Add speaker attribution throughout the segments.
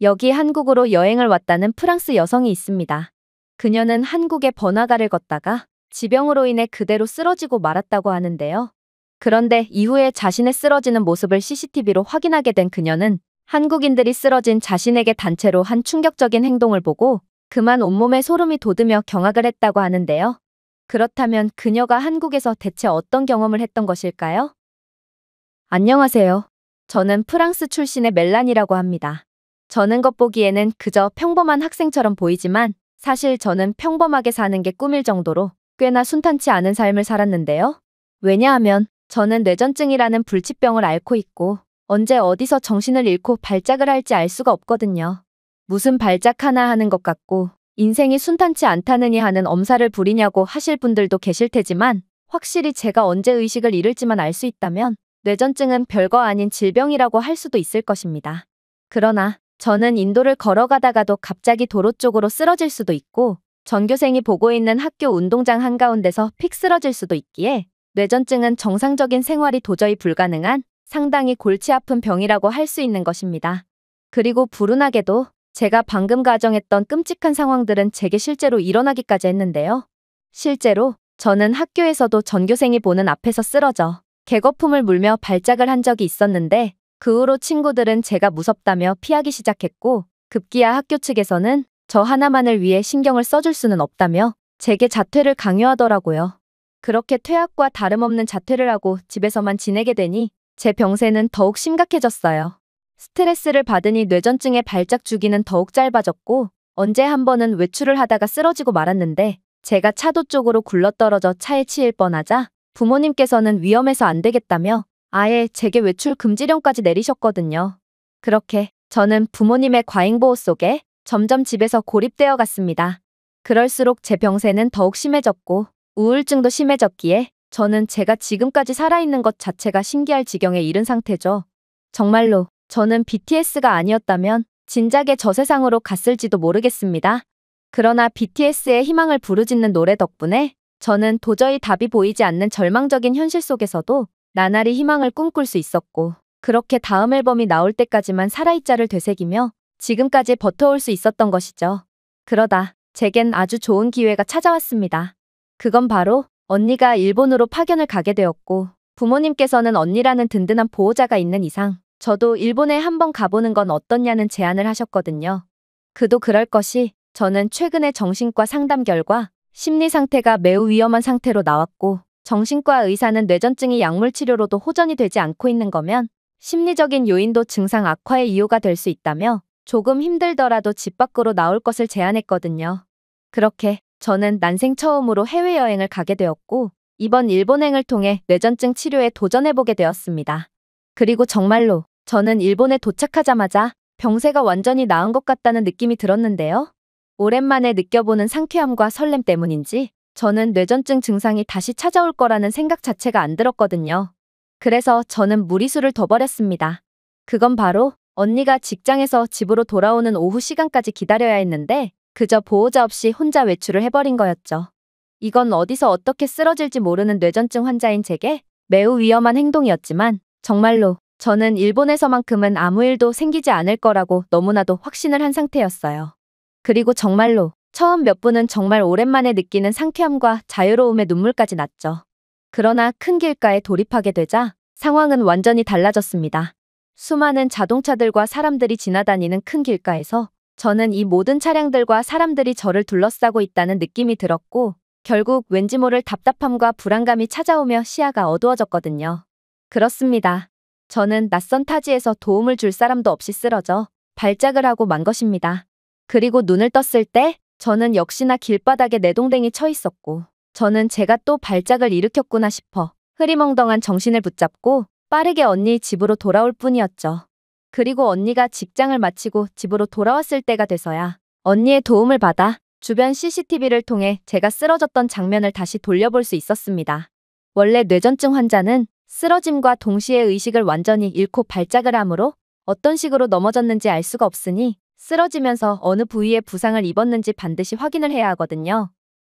Speaker 1: 여기 한국으로 여행을 왔다는 프랑스 여성이 있습니다. 그녀는 한국의 번화가를 걷다가 지병으로 인해 그대로 쓰러지고 말았다고 하는데요. 그런데 이후에 자신의 쓰러지는 모습을 CCTV로 확인하게 된 그녀는 한국인들이 쓰러진 자신에게 단체로 한 충격적인 행동을 보고 그만 온몸에 소름이 돋으며 경악을 했다고 하는데요. 그렇다면 그녀가 한국에서 대체 어떤 경험을 했던 것일까요? 안녕하세요. 저는 프랑스 출신의 멜란이라고 합니다. 저는 겉보기에는 그저 평범한 학생처럼 보이지만 사실 저는 평범하게 사는 게 꿈일 정도로 꽤나 순탄치 않은 삶을 살았는데요. 왜냐하면 저는 뇌전증이라는 불치병을 앓고 있고 언제 어디서 정신을 잃고 발작을 할지 알 수가 없거든요. 무슨 발작 하나 하는 것 같고 인생이 순탄치 않다느니 하는 엄살을 부리냐고 하실 분들도 계실 테지만 확실히 제가 언제 의식을 잃을지만 알 수 있다면 뇌전증은 별거 아닌 질병이라고 할 수도 있을 것입니다. 그러나 저는 인도를 걸어가다가도 갑자기 도로 쪽으로 쓰러질 수도 있고 전교생이 보고 있는 학교 운동장 한가운데서 픽 쓰러질 수도 있기에 뇌전증은 정상적인 생활이 도저히 불가능한 상당히 골치 아픈 병이라고 할 수 있는 것입니다. 그리고 불운하게도 제가 방금 가정했던 끔찍한 상황들은 제게 실제로 일어나기까지 했는데요. 실제로 저는 학교에서도 전교생이 보는 앞에서 쓰러져 개거품을 물며 발작을 한 적이 있었는데 그 후로 친구들은 제가 무섭다며 피하기 시작했고 급기야 학교 측에서는 저 하나만을 위해 신경을 써줄 수는 없다며 제게 자퇴를 강요하더라고요. 그렇게 퇴학과 다름없는 자퇴를 하고 집에서만 지내게 되니 제 병세는 더욱 심각해졌어요. 스트레스를 받으니 뇌전증의 발작 주기는 더욱 짧아졌고 언제 한 번은 외출을 하다가 쓰러지고 말았는데 제가 차도 쪽으로 굴러떨어져 차에 치일 뻔하자 부모님께서는 위험해서 안 되겠다며 아예 제게 외출 금지령까지 내리셨거든요. 그렇게 저는 부모님의 과잉보호 속에 점점 집에서 고립되어 갔습니다. 그럴수록 제 병세는 더욱 심해졌고 우울증도 심해졌기에 저는 제가 지금까지 살아있는 것 자체가 신기할 지경에 이른 상태죠. 정말로 저는 BTS가 아니었다면 진작에 저 세상으로 갔을지도 모르겠습니다. 그러나 BTS의 희망을 부르짖는 노래 덕분에 저는 도저히 답이 보이지 않는 절망적인 현실 속에서도 나날이 희망을 꿈꿀 수 있었고 그렇게 다음 앨범이 나올 때까지만 살아있자를 되새기며 지금까지 버텨올 수 있었던 것이죠. 그러다 제겐 아주 좋은 기회가 찾아왔습니다. 그건 바로 언니가 일본으로 파견을 가게 되었고 부모님께서는 언니라는 든든한 보호자가 있는 이상 저도 일본에 한번 가보는 건 어떻냐는 제안을 하셨거든요. 그도 그럴 것이 저는 최근에 정신과 상담 결과 심리 상태가 매우 위험한 상태로 나왔고 정신과 의사는 뇌전증이 약물 치료로도 호전이 되지 않고 있는 거면 심리적인 요인도 증상 악화의 이유가 될 수 있다며 조금 힘들더라도 집 밖으로 나올 것을 제안했거든요. 그렇게 저는 난생 처음으로 해외여행을 가게 되었고 이번 일본행을 통해 뇌전증 치료에 도전해보게 되었습니다. 그리고 정말로 저는 일본에 도착하자마자 병세가 완전히 나은 것 같다는 느낌이 들었는데요. 오랜만에 느껴보는 상쾌함과 설렘 때문인지 저는 뇌전증 증상이 다시 찾아올 거라는 생각 자체가 안 들었거든요. 그래서 저는 무리수를 더 벌였습니다. 그건 바로 언니가 직장에서 집으로 돌아오는 오후 시간까지 기다려야 했는데 그저 보호자 없이 혼자 외출을 해버린 거였죠. 이건 어디서 어떻게 쓰러질지 모르는 뇌전증 환자인 제게 매우 위험한 행동이었지만 정말로 저는 일본에서만큼은 아무 일도 생기지 않을 거라고 너무나도 확신을 한 상태였어요. 그리고 정말로 처음 몇 분은 정말 오랜만에 느끼는 상쾌함과 자유로움의 눈물까지 났죠. 그러나 큰 길가에 돌입하게 되자 상황은 완전히 달라졌습니다. 수많은 자동차들과 사람들이 지나다니는 큰 길가에서 저는 이 모든 차량들과 사람들이 저를 둘러싸고 있다는 느낌이 들었고 결국 왠지 모를 답답함과 불안감이 찾아오며 시야가 어두워졌거든요. 그렇습니다. 저는 낯선 타지에서 도움을 줄 사람도 없이 쓰러져 발작을 하고 만 것입니다. 그리고 눈을 떴을 때 저는 역시나 길바닥에 내동댕이 쳐 있었고 저는 제가 또 발작을 일으켰구나 싶어 흐리멍덩한 정신을 붙잡고 빠르게 언니 집으로 돌아올 뿐이었죠. 그리고 언니가 직장을 마치고 집으로 돌아왔을 때가 돼서야 언니의 도움을 받아 주변 CCTV를 통해 제가 쓰러졌던 장면을 다시 돌려볼 수 있었습니다. 원래 뇌전증 환자는 쓰러짐과 동시에 의식을 완전히 잃고 발작을 하므로 어떤 식으로 넘어졌는지 알 수가 없으니 쓰러지면서 어느 부위에 부상을 입었는지 반드시 확인을 해야 하거든요.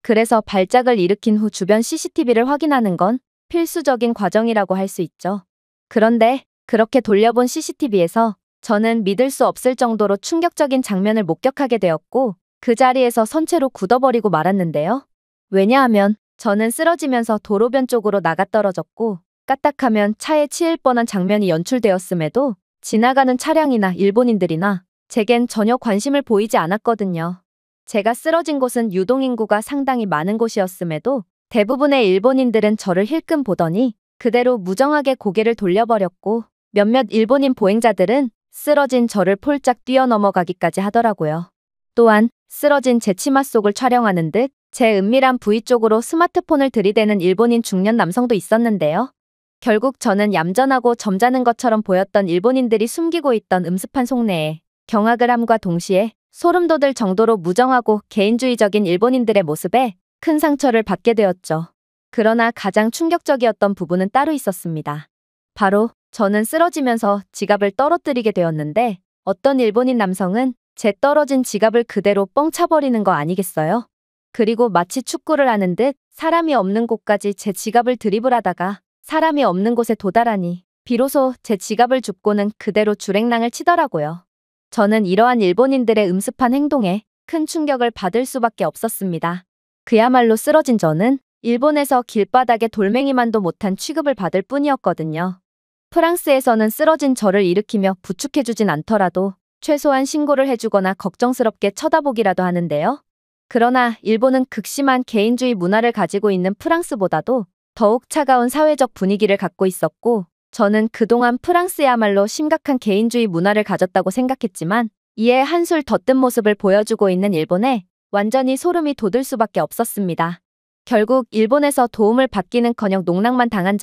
Speaker 1: 그래서 발작을 일으킨 후 주변 CCTV를 확인하는 건 필수적인 과정이라고 할 수 있죠. 그런데 그렇게 돌려본 CCTV에서 저는 믿을 수 없을 정도로 충격적인 장면을 목격하게 되었고 그 자리에서 선체로 굳어버리고 말았는데요. 왜냐하면 저는 쓰러지면서 도로변 쪽으로 나가떨어졌고 까딱하면 차에 치일 뻔한 장면이 연출되었음에도 지나가는 차량이나 일본인들이나 제겐 전혀 관심을 보이지 않았거든요. 제가 쓰러진 곳은 유동인구가 상당히 많은 곳이었음에도 대부분의 일본인들은 저를 힐끔 보더니 그대로 무정하게 고개를 돌려버렸고 몇몇 일본인 보행자들은 쓰러진 저를 폴짝 뛰어넘어가기까지 하더라고요. 또한 쓰러진 제 치마 속을 촬영하는 듯 제 은밀한 부위 쪽으로 스마트폰을 들이대는 일본인 중년 남성도 있었는데요. 결국 저는 얌전하고 점잖은 것처럼 보였던 일본인들이 숨기고 있던 음습한 속내에 경악을 함과 동시에 소름 돋을 정도로 무정하고 개인주의적인 일본인들의 모습에 큰 상처를 받게 되었죠. 그러나 가장 충격적이었던 부분은 따로 있었습니다. 바로 저는 쓰러지면서 지갑을 떨어뜨리게 되었는데 어떤 일본인 남성은 제 떨어진 지갑을 그대로 뻥 차버리는 거 아니겠어요? 그리고 마치 축구를 하는 듯 사람이 없는 곳까지 제 지갑을 드리블하다가 사람이 없는 곳에 도달하니 비로소 제 지갑을 줍고는 그대로 주랭랑을 치더라고요. 저는 이러한 일본인들의 음습한 행동에 큰 충격을 받을 수밖에 없었습니다. 그야말로 쓰러진 저는 일본에서 길바닥에 돌멩이만도 못한 취급을 받을 뿐이었거든요. 프랑스에서는 쓰러진 저를 일으키며 부축해주진 않더라도 최소한 신고를 해주거나 걱정스럽게 쳐다보기라도 하는데요. 그러나 일본은 극심한 개인주의 문화를 가지고 있는 프랑스보다도 더욱 차가운 사회적 분위기를 갖고 있었고 저는 그동안 프랑스야말로 심각한 개인주의 문화를 가졌다고 생각했지만 이에 한술 더 뜬 모습을 보여주고 있는 일본에 완전히 소름이 돋을 수밖에 없었습니다. 결국 일본에서 도움을 받기는커녕 농락만 당한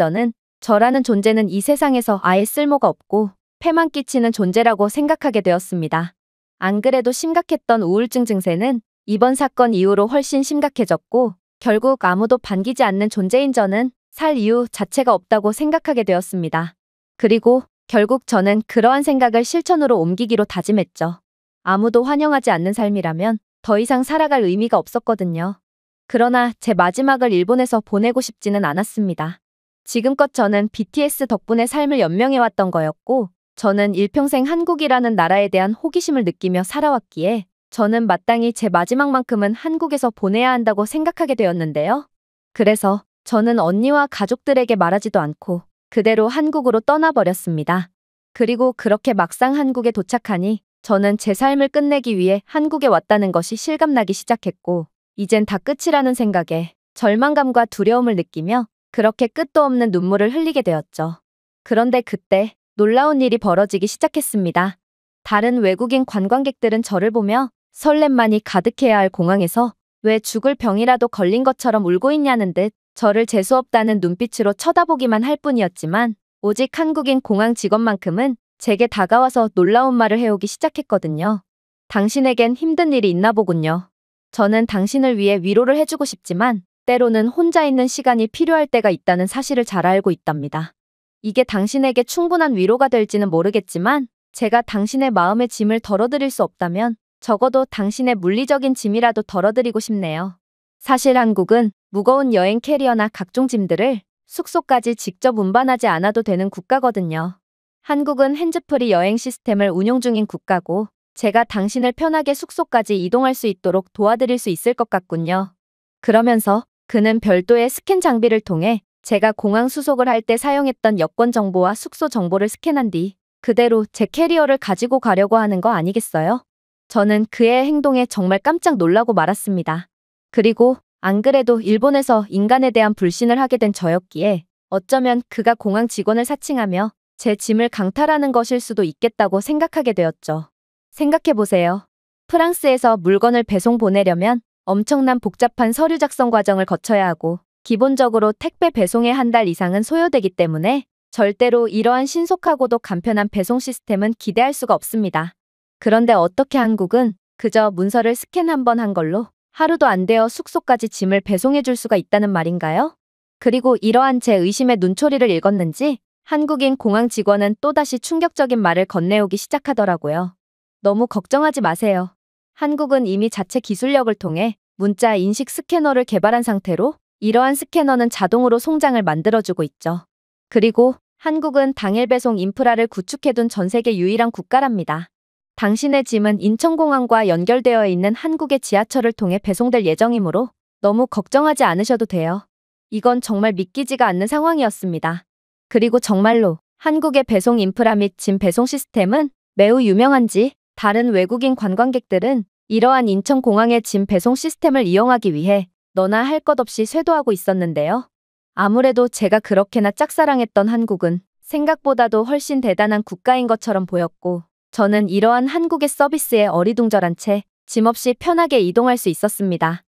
Speaker 1: 저라는 존재는 이 세상에서 아예 쓸모가 없고 폐만 끼치는 존재라고 생각하게 되었습니다. 안 그래도 심각했던 우울증 증세는 이번 사건 이후로 훨씬 심각해졌고 결국 아무도 반기지 않는 존재인 저는 살 이유 자체가 없다고 생각하게 되었습니다. 그리고 결국 저는 그러한 생각을 실천으로 옮기기로 다짐했죠. 아무도 환영하지 않는 삶이라면 더 이상 살아갈 의미가 없었거든요. 그러나 제 마지막을 일본에서 보내고 싶지는 않았습니다. 지금껏 저는 BTS 덕분에 삶을 연명해왔던 거였고 저는 일평생 한국이라는 나라에 대한 호기심을 느끼며 살아왔기에 저는 마땅히 제 마지막만큼은 한국에서 보내야 한다고 생각하게 되었는데요. 그래서 저는 언니와 가족들에게 말하지도 않고 그대로 한국으로 떠나버렸습니다. 그리고 그렇게 막상 한국에 도착하니 저는 제 삶을 끝내기 위해 한국에 왔다는 것이 실감나기 시작했고 이젠 다 끝이라는 생각에 절망감과 두려움을 느끼며 그렇게 끝도 없는 눈물을 흘리게 되었죠. 그런데 그때 놀라운 일이 벌어지기 시작했습니다. 다른 외국인 관광객들은 저를 보며 설렘만이 가득해야 할 공항에서 왜 죽을 병이라도 걸린 것처럼 울고 있냐는 듯 저를 재수없다는 눈빛으로 쳐다보기만 할 뿐이었지만 오직 한국인 공항 직원만큼은 제게 다가와서 놀라운 말을 해오기 시작했거든요. 당신에겐 힘든 일이 있나 보군요. 저는 당신을 위해 위로를 해주고 싶지만 때로는 혼자 있는 시간이 필요할 때가 있다는 사실을 잘 알고 있답니다. 이게 당신에게 충분한 위로가 될지는 모르겠지만 제가 당신의 마음의 짐을 덜어드릴 수 없다면 적어도 당신의 물리적인 짐이라도 덜어드리고 싶네요. 사실 한국은 무거운 여행 캐리어나 각종 짐들을 숙소까지 직접 운반하지 않아도 되는 국가거든요. 한국은 핸즈프리 여행 시스템을 운용 중인 국가고 제가 당신을 편하게 숙소까지 이동할 수 있도록 도와드릴 수 있을 것 같군요. 그러면서 그는 별도의 스캔 장비를 통해 제가 공항 수속을 할 때 사용했던 여권 정보와 숙소 정보를 스캔한 뒤 그대로 제 캐리어를 가지고 가려고 하는 거 아니겠어요? 저는 그의 행동에 정말 깜짝 놀라고 말았습니다. 그리고 안 그래도 일본에서 인간에 대한 불신을 하게 된 저였기에 어쩌면 그가 공항 직원을 사칭하며 제 짐을 강탈하는 것일 수도 있겠다고 생각하게 되었죠. 생각해보세요. 프랑스에서 물건을 배송 보내려면 엄청난 복잡한 서류 작성 과정을 거쳐야 하고 기본적으로 택배 배송에 한 달 이상은 소요되기 때문에 절대로 이러한 신속하고도 간편한 배송 시스템은 기대할 수가 없습니다. 그런데 어떻게 한국은 그저 문서를 스캔 한 번 한 걸로 하루도 안 되어 숙소까지 짐을 배송해 줄 수가 있다는 말인가요? 그리고 이러한 제 의심의 눈초리를 읽었는지 한국인 공항 직원은 또다시 충격적인 말을 건네오기 시작하더라고요. 너무 걱정하지 마세요. 한국은 이미 자체 기술력을 통해 문자 인식 스캐너를 개발한 상태로 이러한 스캐너는 자동으로 송장을 만들어주고 있죠. 그리고 한국은 당일 배송 인프라를 구축해둔 전 세계 유일한 국가랍니다. 당신의 짐은 인천공항과 연결되어 있는 한국의 지하철을 통해 배송될 예정이므로 너무 걱정하지 않으셔도 돼요. 이건 정말 믿기지가 않는 상황이었습니다. 그리고 정말로 한국의 배송 인프라 및 짐 배송 시스템은 매우 유명한지 다른 외국인 관광객들은 이러한 인천공항의 짐 배송 시스템을 이용하기 위해 너나 할 것 없이 쇄도하고 있었는데요. 아무래도 제가 그렇게나 짝사랑했던 한국은 생각보다도 훨씬 대단한 국가인 것처럼 보였고 저는 이러한 한국의 서비스에 어리둥절한 채 짐 없이 편하게 이동할 수 있었습니다.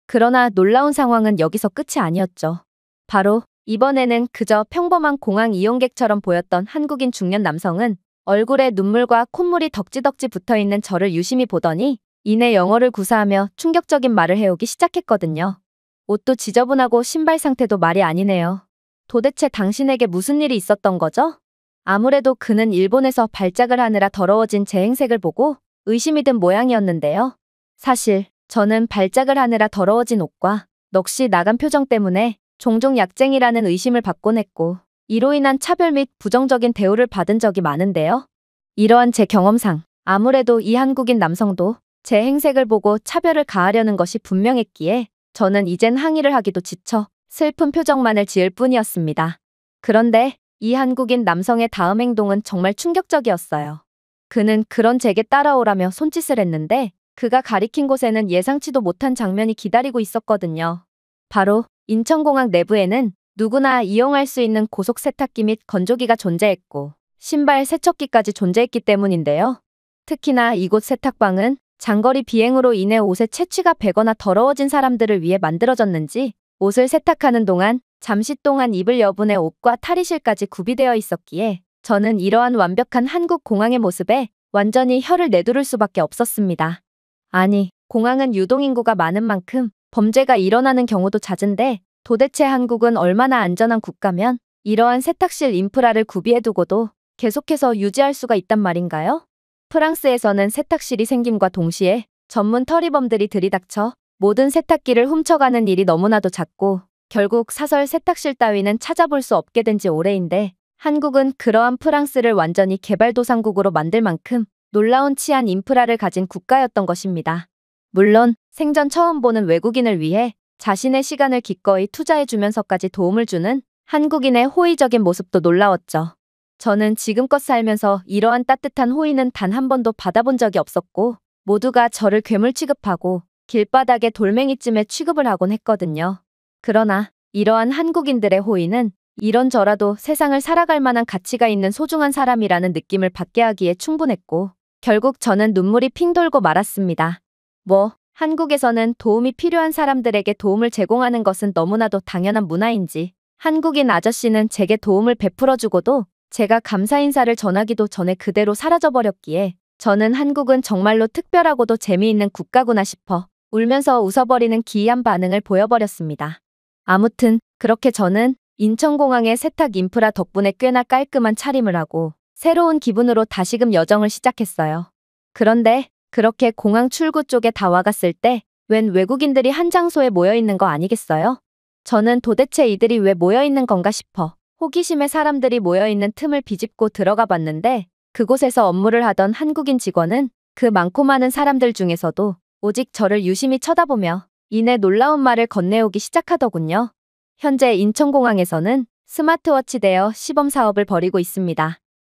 Speaker 1: 그러나 놀라운 상황은 여기서 끝이 아니었죠. 바로 이번에는 그저 평범한 공항 이용객처럼 보였던 한국인 중년 남성은 얼굴에 눈물과 콧물이 덕지덕지 붙어있는 저를 유심히 보더니 이내 영어를 구사하며 충격적인 말을 해오기 시작했거든요. 옷도 지저분하고 신발 상태도 말이 아니네요. 도대체 당신에게 무슨 일이 있었던 거죠? 아무래도 그는 일본에서 발작을 하느라 더러워진 제 행색을 보고 의심이 든 모양이었는데요. 사실 저는 발작을 하느라 더러워진 옷과 넋이 나간 표정 때문에 종종 약쟁이라는 의심을 받곤 했고 이로 인한 차별 및 부정적인 대우를 받은 적이 많은데요. 이러한 제 경험상 아무래도 이 한국인 남성도 제 행색을 보고 차별을 가하려는 것이 분명했기에 저는 이젠 항의를 하기도 지쳐 슬픈 표정만을 지을 뿐이었습니다. 그런데 이 한국인 남성의 다음 행동은 정말 충격적이었어요. 그는 그런 제게 따라오라며 손짓을 했는데 그가 가리킨 곳에는 예상치도 못한 장면이 기다리고 있었거든요. 바로 인천공항 내부에는 누구나 이용할 수 있는 고속 세탁기 및 건조기가 존재했고 신발 세척기까지 존재했기 때문인데요. 특히나 이곳 세탁방은 장거리 비행으로 인해 옷에 채취가 배거나 더러워진 사람들을 위해 만들어졌는지 옷을 세탁하는 동안 잠시 동안 입을 여분의 옷과 탈의실까지 구비되어 있었기에 저는 이러한 완벽한 한국 공항의 모습에 완전히 혀를 내두를 수밖에 없었습니다. 아니, 공항은 유동인구가 많은 만큼 범죄가 일어나는 경우도 잦은데 도대체 한국은 얼마나 안전한 국가면 이러한 세탁실 인프라를 구비해두고도 계속해서 유지할 수가 있단 말인가요? 프랑스에서는 세탁실이 생김과 동시에 전문 터리범들이 들이닥쳐 모든 세탁기를 훔쳐가는 일이 너무나도 잦고 결국 사설 세탁실 따위는 찾아볼 수 없게 된 지 오래인데 한국은 그러한 프랑스를 완전히 개발도상국으로 만들 만큼 놀라운 치안 인프라를 가진 국가였던 것입니다. 물론 생전 처음 보는 외국인을 위해 자신의 시간을 기꺼이 투자해주면서까지 도움을 주는 한국인의 호의적인 모습도 놀라웠죠. 저는 지금껏 살면서 이러한 따뜻한 호의는 단 한 번도 받아본 적이 없었고 모두가 저를 괴물 취급하고 길바닥에 돌멩이쯤에 취급을 하곤 했거든요. 그러나 이러한 한국인들의 호의는 이런저라도 세상을 살아갈 만한 가치가 있는 소중한 사람이라는 느낌을 받게 하기에 충분했고 결국 저는 눈물이 핑 돌고 말았습니다. 한국에서는 도움이 필요한 사람들에게 도움을 제공하는 것은 너무나도 당연한 문화인지 한국인 아저씨는 제게 도움을 베풀어주고도 제가 감사 인사를 전하기도 전에 그대로 사라져버렸기에 저는 한국은 정말로 특별하고도 재미있는 국가구나 싶어 울면서 웃어버리는 기이한 반응을 보여버렸습니다. 아무튼 그렇게 저는 인천공항의 세탁 인프라 덕분에 꽤나 깔끔한 차림을 하고 새로운 기분으로 다시금 여정을 시작했어요. 그런데 그렇게 공항 출구 쪽에 다 와갔을 때 웬 외국인들이 한 장소에 모여있는 거 아니겠어요? 저는 도대체 이들이 왜 모여있는 건가 싶어 호기심에 사람들이 모여있는 틈을 비집고 들어가 봤는데 그곳에서 업무를 하던 한국인 직원은 그 많고 많은 사람들 중에서도 오직 저를 유심히 쳐다보며 이내 놀라운 말을 건네오기 시작하더군요. 현재 인천공항에서는 스마트워치 대여 시범 사업을 벌이고 있습니다.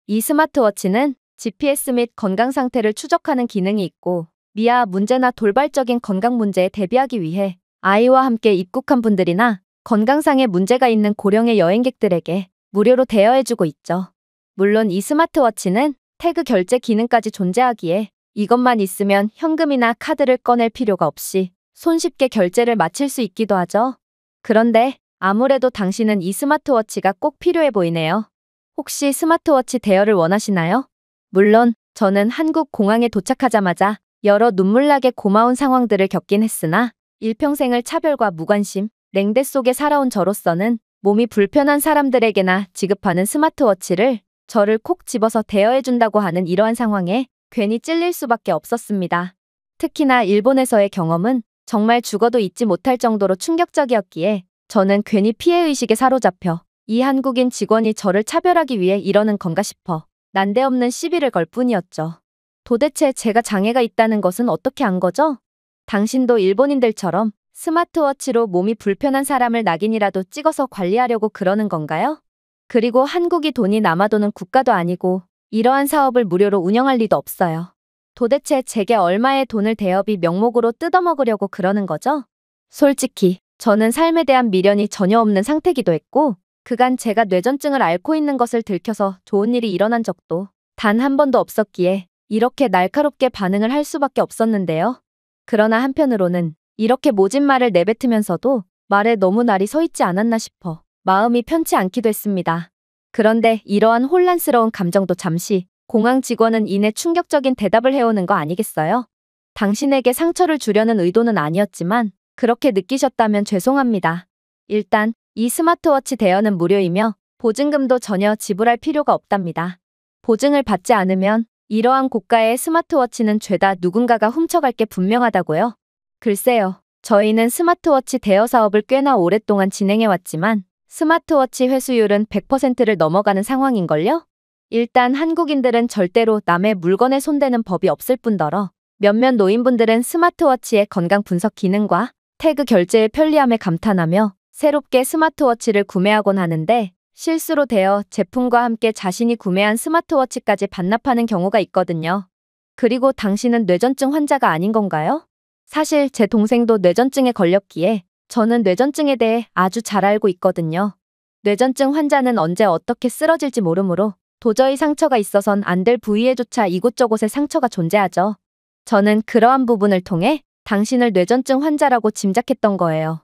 Speaker 1: 이 스마트워치는 GPS 및 건강 상태를 추적하는 기능이 있고 미아 문제나 돌발적인 건강 문제에 대비하기 위해 아이와 함께 입국한 분들이나 건강상의 문제가 있는 고령의 여행객들에게 무료로 대여해주고 있죠. 물론 이 스마트워치는 태그 결제 기능까지 존재하기에 이것만 있으면 현금이나 카드를 꺼낼 필요가 없이 손쉽게 결제를 마칠 수 있기도 하죠. 그런데 아무래도 당신은 이 스마트워치가 꼭 필요해 보이네요. 혹시 스마트워치 대여를 원하시나요? 물론 저는 한국 공항에 도착하자마자 여러 눈물나게 고마운 상황들을 겪긴 했으나 일평생을 차별과 무관심, 냉대 속에 살아온 저로서는 몸이 불편한 사람들에게나 지급하는 스마트워치를 저를 콕 집어서 대여해준다고 하는 이러한 상황에 괜히 찔릴 수밖에 없었습니다. 특히나 일본에서의 경험은 정말 죽어도 잊지 못할 정도로 충격적이었기에 저는 괜히 피해의식에 사로잡혀 이 한국인 직원이 저를 차별하기 위해 이러는 건가 싶어 난데없는 시비를 걸 뿐이었죠. 도대체 제가 장애가 있다는 것은 어떻게 안 거죠? 당신도 일본인들처럼 스마트워치로 몸이 불편한 사람을 낙인이라도 찍어서 관리하려고 그러는 건가요? 그리고 한국이 돈이 남아도는 국가도 아니고 이러한 사업을 무료로 운영할 리도 없어요. 도대체 제게 얼마의 돈을 대여비 명목으로 뜯어먹으려고 그러는 거죠? 솔직히 저는 삶에 대한 미련이 전혀 없는 상태기도 했고 그간 제가 뇌전증을 앓고 있는 것을 들켜서 좋은 일이 일어난 적도 단 한 번도 없었기에 이렇게 날카롭게 반응을 할 수밖에 없었는데요. 그러나 한편으로는 이렇게 모진 말을 내뱉으면서도 말에 너무 날이 서 있지 않았나 싶어 마음이 편치 않기도 했습니다. 그런데 이러한 혼란스러운 감정도 잠시 공항 직원은 이내 충격적인 대답을 해오는 거 아니겠어요? 당신에게 상처를 주려는 의도는 아니었지만 그렇게 느끼셨다면 죄송합니다. 일단 이 스마트워치 대여는 무료이며 보증금도 전혀 지불할 필요가 없답니다. 보증을 받지 않으면 이러한 고가의 스마트워치는 죄다 누군가가 훔쳐갈 게 분명하다고요? 글쎄요. 저희는 스마트워치 대여 사업을 꽤나 오랫동안 진행해왔지만 스마트워치 회수율은 100%를 넘어가는 상황인걸요? 일단 한국인들은 절대로 남의 물건에 손대는 법이 없을 뿐더러 몇몇 노인분들은 스마트워치의 건강 분석 기능과 태그 결제의 편리함에 감탄하며 새롭게 스마트워치를 구매하곤 하는데 실수로 대여 제품과 함께 자신이 구매한 스마트워치까지 반납하는 경우가 있거든요. 그리고 당신은 뇌전증 환자가 아닌 건가요? 사실 제 동생도 뇌전증에 걸렸기에 저는 뇌전증에 대해 아주 잘 알고 있거든요. 뇌전증 환자는 언제 어떻게 쓰러질지 모르므로 도저히 상처가 있어선 안 될 부위에조차 이곳저곳에 상처가 존재하죠. 저는 그러한 부분을 통해 당신을 뇌전증 환자라고 짐작했던 거예요.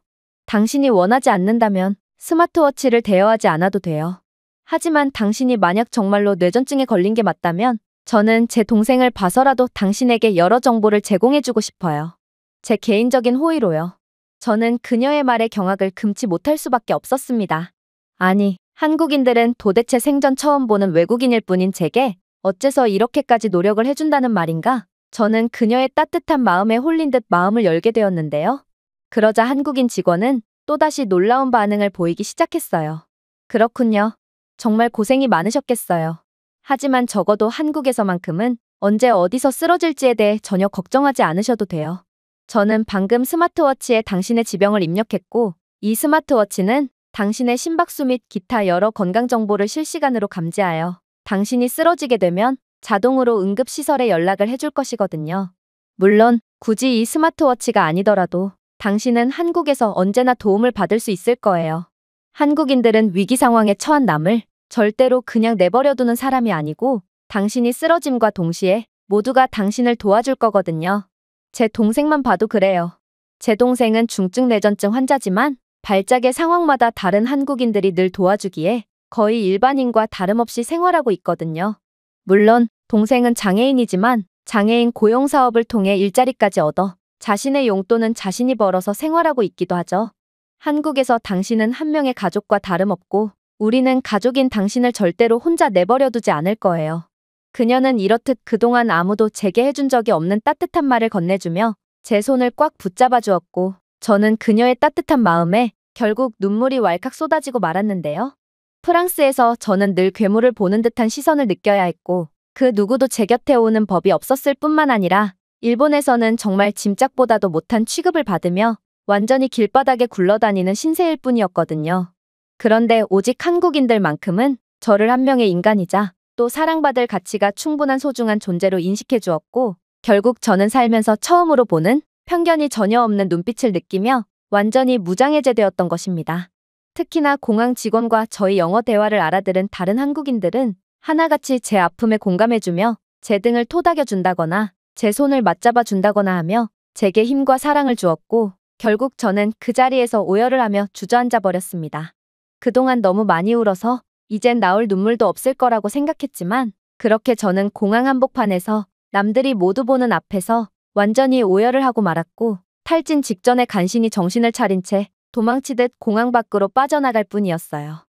Speaker 1: 당신이 원하지 않는다면 스마트워치를 대여하지 않아도 돼요. 하지만 당신이 만약 정말로 뇌전증에 걸린 게 맞다면 저는 제 동생을 봐서라도 당신에게 여러 정보를 제공해주고 싶어요. 제 개인적인 호의로요. 저는 그녀의 말에 경악을 금치 못할 수밖에 없었습니다. 아니, 한국인들은 도대체 생전 처음 보는 외국인일 뿐인 제게 어째서 이렇게까지 노력을 해준다는 말인가? 저는 그녀의 따뜻한 마음에 홀린 듯 마음을 열게 되었는데요. 그러자 한국인 직원은 또다시 놀라운 반응을 보이기 시작했어요. 그렇군요. 정말 고생이 많으셨겠어요. 하지만 적어도 한국에서만큼은 언제 어디서 쓰러질지에 대해 전혀 걱정하지 않으셔도 돼요. 저는 방금 스마트워치에 당신의 지병을 입력했고 이 스마트워치는 당신의 심박수 및 기타 여러 건강 정보를 실시간으로 감지하여 당신이 쓰러지게 되면 자동으로 응급시설에 연락을 해줄 것이거든요. 물론 굳이 이 스마트워치가 아니더라도 당신은 한국에서 언제나 도움을 받을 수 있을 거예요. 한국인들은 위기 상황에 처한 남을 절대로 그냥 내버려두는 사람이 아니고 당신이 쓰러짐과 동시에 모두가 당신을 도와줄 거거든요. 제 동생만 봐도 그래요. 제 동생은 중증 뇌전증 환자지만 발작의 상황마다 다른 한국인들이 늘 도와주기에 거의 일반인과 다름없이 생활하고 있거든요. 물론 동생은 장애인이지만 장애인 고용 사업을 통해 일자리까지 얻어 자신의 용돈은 자신이 벌어서 생활하고 있기도 하죠. 한국에서 당신은 한 명의 가족과 다름없고 우리는 가족인 당신을 절대로 혼자 내버려두지 않을 거예요. 그녀는 이렇듯 그동안 아무도 제게 해준 적이 없는 따뜻한 말을 건네주며 제 손을 꽉 붙잡아 주었고 저는 그녀의 따뜻한 마음에 결국 눈물이 왈칵 쏟아지고 말았는데요. 프랑스에서 저는 늘 괴물을 보는 듯한 시선을 느껴야 했고 그 누구도 제 곁에 오는 법이 없었을 뿐만 아니라 일본에서는 정말 짐짝보다도 못한 취급을 받으며 완전히 길바닥에 굴러다니는 신세일 뿐이었거든요. 그런데 오직 한국인들만큼은 저를 한 명의 인간이자 또 사랑받을 가치가 충분한 소중한 존재로 인식해 주었고 결국 저는 살면서 처음으로 보는 편견이 전혀 없는 눈빛을 느끼며 완전히 무장해제되었던 것입니다. 특히나 공항 직원과 저희 영어 대화를 알아들은 다른 한국인들은 하나같이 제 아픔에 공감해주며 제 등을 토닥여준다거나 제 손을 맞잡아 준다거나 하며 제게 힘과 사랑을 주었고 결국 저는 그 자리에서 오열을 하며 주저앉아 버렸습니다. 그동안 너무 많이 울어서 이젠 나올 눈물도 없을 거라고 생각했지만 그렇게 저는 공항 한복판에서 남들이 모두 보는 앞에서 완전히 오열을 하고 말았고 탈진 직전에 간신히 정신을 차린 채 도망치듯 공항 밖으로 빠져나갈 뿐이었어요.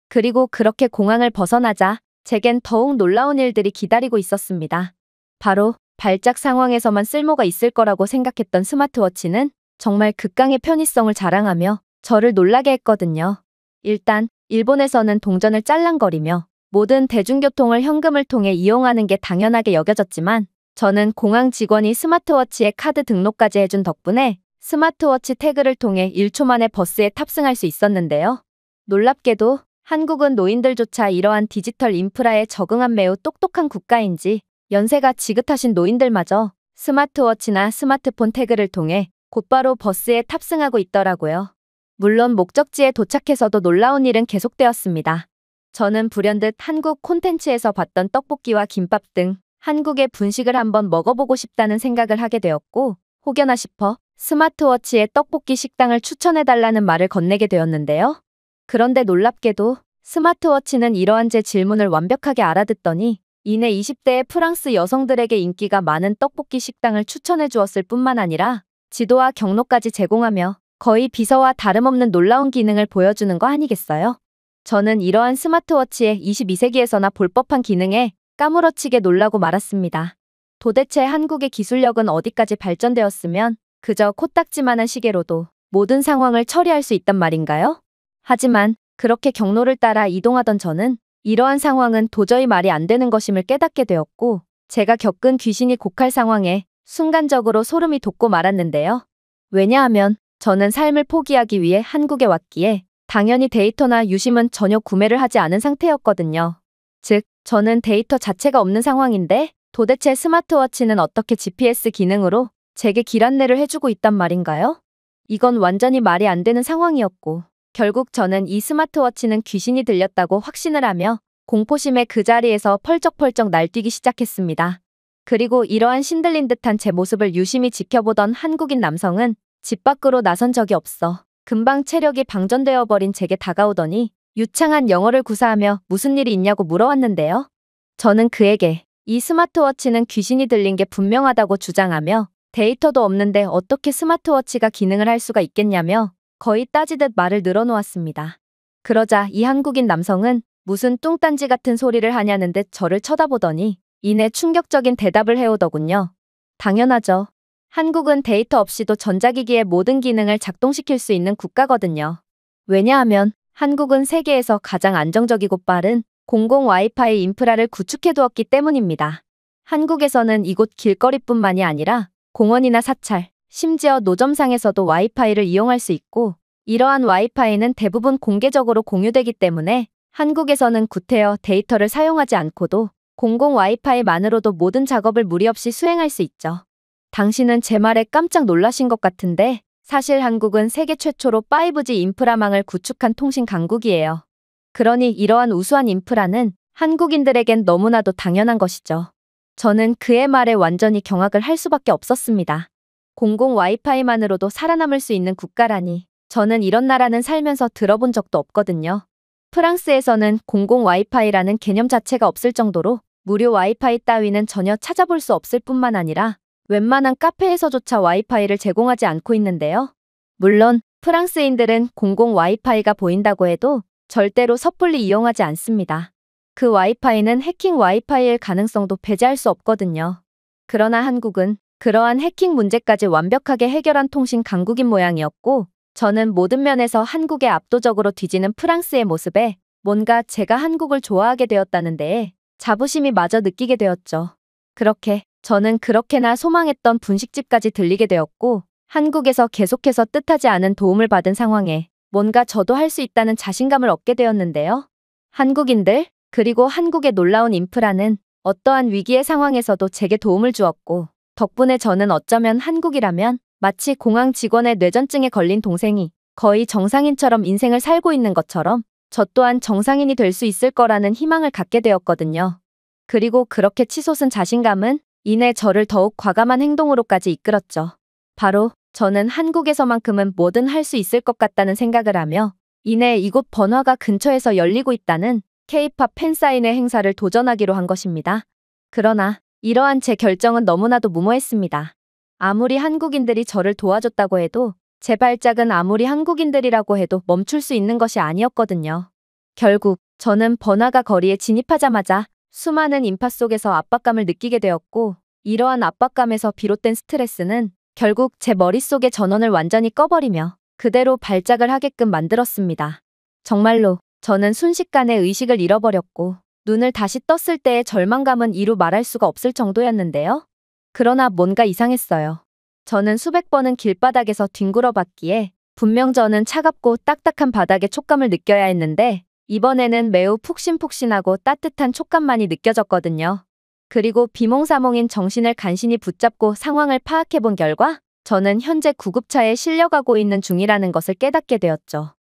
Speaker 1: 그리고 그렇게 공항을 벗어나자 제겐 더욱 놀라운 일들이 기다리고 있었습니다. 바로 발작 상황에서만 쓸모가 있을 거라고 생각했던 스마트워치는 정말 극강의 편의성을 자랑하며 저를 놀라게 했거든요. 일단 일본에서는 동전을 짤랑거리며 모든 대중교통을 현금을 통해 이용하는 게 당연하게 여겨졌지만 저는 공항 직원이 스마트워치에 카드 등록까지 해준 덕분에 스마트워치 태그를 통해 1초 만에 버스에 탑승할 수 있었는데요. 놀랍게도 한국은 노인들조차 이러한 디지털 인프라에 적응한 매우 똑똑한 국가인지 연세가 지긋하신 노인들마저 스마트워치나 스마트폰 태그를 통해 곧바로 버스에 탑승하고 있더라고요. 물론 목적지에 도착해서도 놀라운 일은 계속되었습니다. 저는 불현듯 한국 콘텐츠에서 봤던 떡볶이와 김밥 등 한국의 분식을 한번 먹어보고 싶다는 생각을 하게 되었고 혹여나 싶어 스마트워치에 떡볶이 식당을 추천해달라는 말을 건네게 되었는데요. 그런데 놀랍게도 스마트워치는 이러한 제 질문을 완벽하게 알아듣더니 이내 20대의 프랑스 여성들에게 인기가 많은 떡볶이 식당을 추천해 주었을 뿐만 아니라 지도와 경로까지 제공하며 거의 비서와 다름없는 놀라운 기능을 보여주는 거 아니겠어요? 저는 이러한 스마트워치의 22세기에서나 볼 법한 기능에 까무러치게 놀라고 말았습니다. 도대체 한국의 기술력은 어디까지 발전되었으면 그저 코딱지만한 시계로도 모든 상황을 처리할 수 있단 말인가요? 하지만 그렇게 경로를 따라 이동하던 저는 이러한 상황은 도저히 말이 안 되는 것임을 깨닫게 되었고 제가 겪은 귀신이 곡할 상황에 순간적으로 소름이 돋고 말았는데요. 왜냐하면 저는 삶을 포기하기 위해 한국에 왔기에 당연히 데이터나 유심은 전혀 구매를 하지 않은 상태였거든요. 즉, 저는 데이터 자체가 없는 상황인데 도대체 스마트워치는 어떻게 GPS 기능으로 제게 길 안내를 해주고 있단 말인가요? 이건 완전히 말이 안 되는 상황이었고 결국 저는 이 스마트워치는 귀신이 들렸다고 확신을 하며 공포심에 그 자리에서 펄쩍펄쩍 날뛰기 시작했습니다. 그리고 이러한 신들린 듯한 제 모습을 유심히 지켜보던 한국인 남성은 집 밖으로 나선 적이 없어 금방 체력이 방전되어 버린 제게 다가오더니 유창한 영어를 구사하며 무슨 일이 있냐고 물어왔는데요. 저는 그에게 이 스마트워치는 귀신이 들린 게 분명하다고 주장하며 데이터도 없는데 어떻게 스마트워치가 기능을 할 수가 있겠냐며 거의 따지듯 말을 늘어놓았습니다. 그러자 이 한국인 남성은 무슨 뚱딴지 같은 소리를 하냐는 듯 저를 쳐다보더니 이내 충격적인 대답을 해오더군요. 당연하죠. 한국은 데이터 없이도 전자기기의 모든 기능을 작동시킬 수 있는 국가거든요. 왜냐하면 한국은 세계에서 가장 안정적이고 빠른 공공 와이파이 인프라를 구축해두었기 때문입니다. 한국에서는 이곳 길거리뿐만이 아니라 공원이나 사찰, 심지어 노점상에서도 와이파이를 이용할 수 있고 이러한 와이파이는 대부분 공개적으로 공유되기 때문에 한국에서는 구태여 데이터를 사용하지 않고도 공공 와이파이만으로도 모든 작업을 무리 없이 수행할 수 있죠. 당신은 제 말에 깜짝 놀라신 것 같은데 사실 한국은 세계 최초로 5G 인프라망을 구축한 통신 강국이에요. 그러니 이러한 우수한 인프라는 한국인들에겐 너무나도 당연한 것이죠. 저는 그의 말에 완전히 경악을 할 수밖에 없었습니다. 공공 와이파이만으로도 살아남을 수 있는 국가라니 저는 이런 나라는 살면서 들어본 적도 없거든요. 프랑스에서는 공공 와이파이라는 개념 자체가 없을 정도로 무료 와이파이 따위는 전혀 찾아볼 수 없을 뿐만 아니라 웬만한 카페에서조차 와이파이를 제공하지 않고 있는데요. 물론 프랑스인들은 공공 와이파이가 보인다고 해도 절대로 섣불리 이용하지 않습니다. 그 와이파이는 해킹 와이파이일 가능성도 배제할 수 없거든요. 그러나 한국은 그러한 해킹 문제까지 완벽하게 해결한 통신 강국인 모양이었고 저는 모든 면에서 한국에 압도적으로 뒤지는 프랑스의 모습에 뭔가 제가 한국을 좋아하게 되었다는 데에 자부심이 마저 느끼게 되었죠. 그렇게 저는 그렇게나 소망했던 분식집까지 들리게 되었고 한국에서 계속해서 뜻하지 않은 도움을 받은 상황에 뭔가 저도 할 수 있다는 자신감을 얻게 되었는데요. 한국인들 그리고 한국의 놀라운 인프라는 어떠한 위기의 상황에서도 제게 도움을 주었고 덕분에 저는 어쩌면 한국이라면 마치 공항 직원의 뇌전증에 걸린 동생이 거의 정상인처럼 인생을 살고 있는 것처럼 저 또한 정상인이 될 수 있을 거라는 희망을 갖게 되었거든요. 그리고 그렇게 치솟은 자신감은 이내 저를 더욱 과감한 행동으로까지 이끌었죠. 바로 저는 한국에서만큼은 뭐든 할 수 있을 것 같다는 생각을 하며 이내 이곳 번화가 근처에서 열리고 있다는 K-팝 팬사인회 행사를 도전하기로 한 것입니다. 그러나 이러한 제 결정은 너무나도 무모했습니다. 아무리 한국인들이 저를 도와줬다고 해도 제 발작은 아무리 한국인들이라고 해도 멈출 수 있는 것이 아니었거든요. 결국 저는 번화가 거리에 진입하자마자 수많은 인파 속에서 압박감을 느끼게 되었고 이러한 압박감에서 비롯된 스트레스는 결국 제 머릿속의 전원을 완전히 꺼버리며 그대로 발작을 하게끔 만들었습니다. 정말로 저는 순식간에 의식을 잃어버렸고 눈을 다시 떴을 때의 절망감은 이루 말할 수가 없을 정도였는데요. 그러나 뭔가 이상했어요. 저는 수백 번은 길바닥에서 뒹굴어 봤기에 분명 저는 차갑고 딱딱한 바닥의 촉감을 느껴야 했는데 이번에는 매우 푹신푹신하고 따뜻한 촉감만이 느껴졌거든요. 그리고 비몽사몽인 정신을 간신히 붙잡고 상황을 파악해본 결과 저는 현재 구급차에 실려가고 있는 중이라는 것을 깨닫게 되었죠.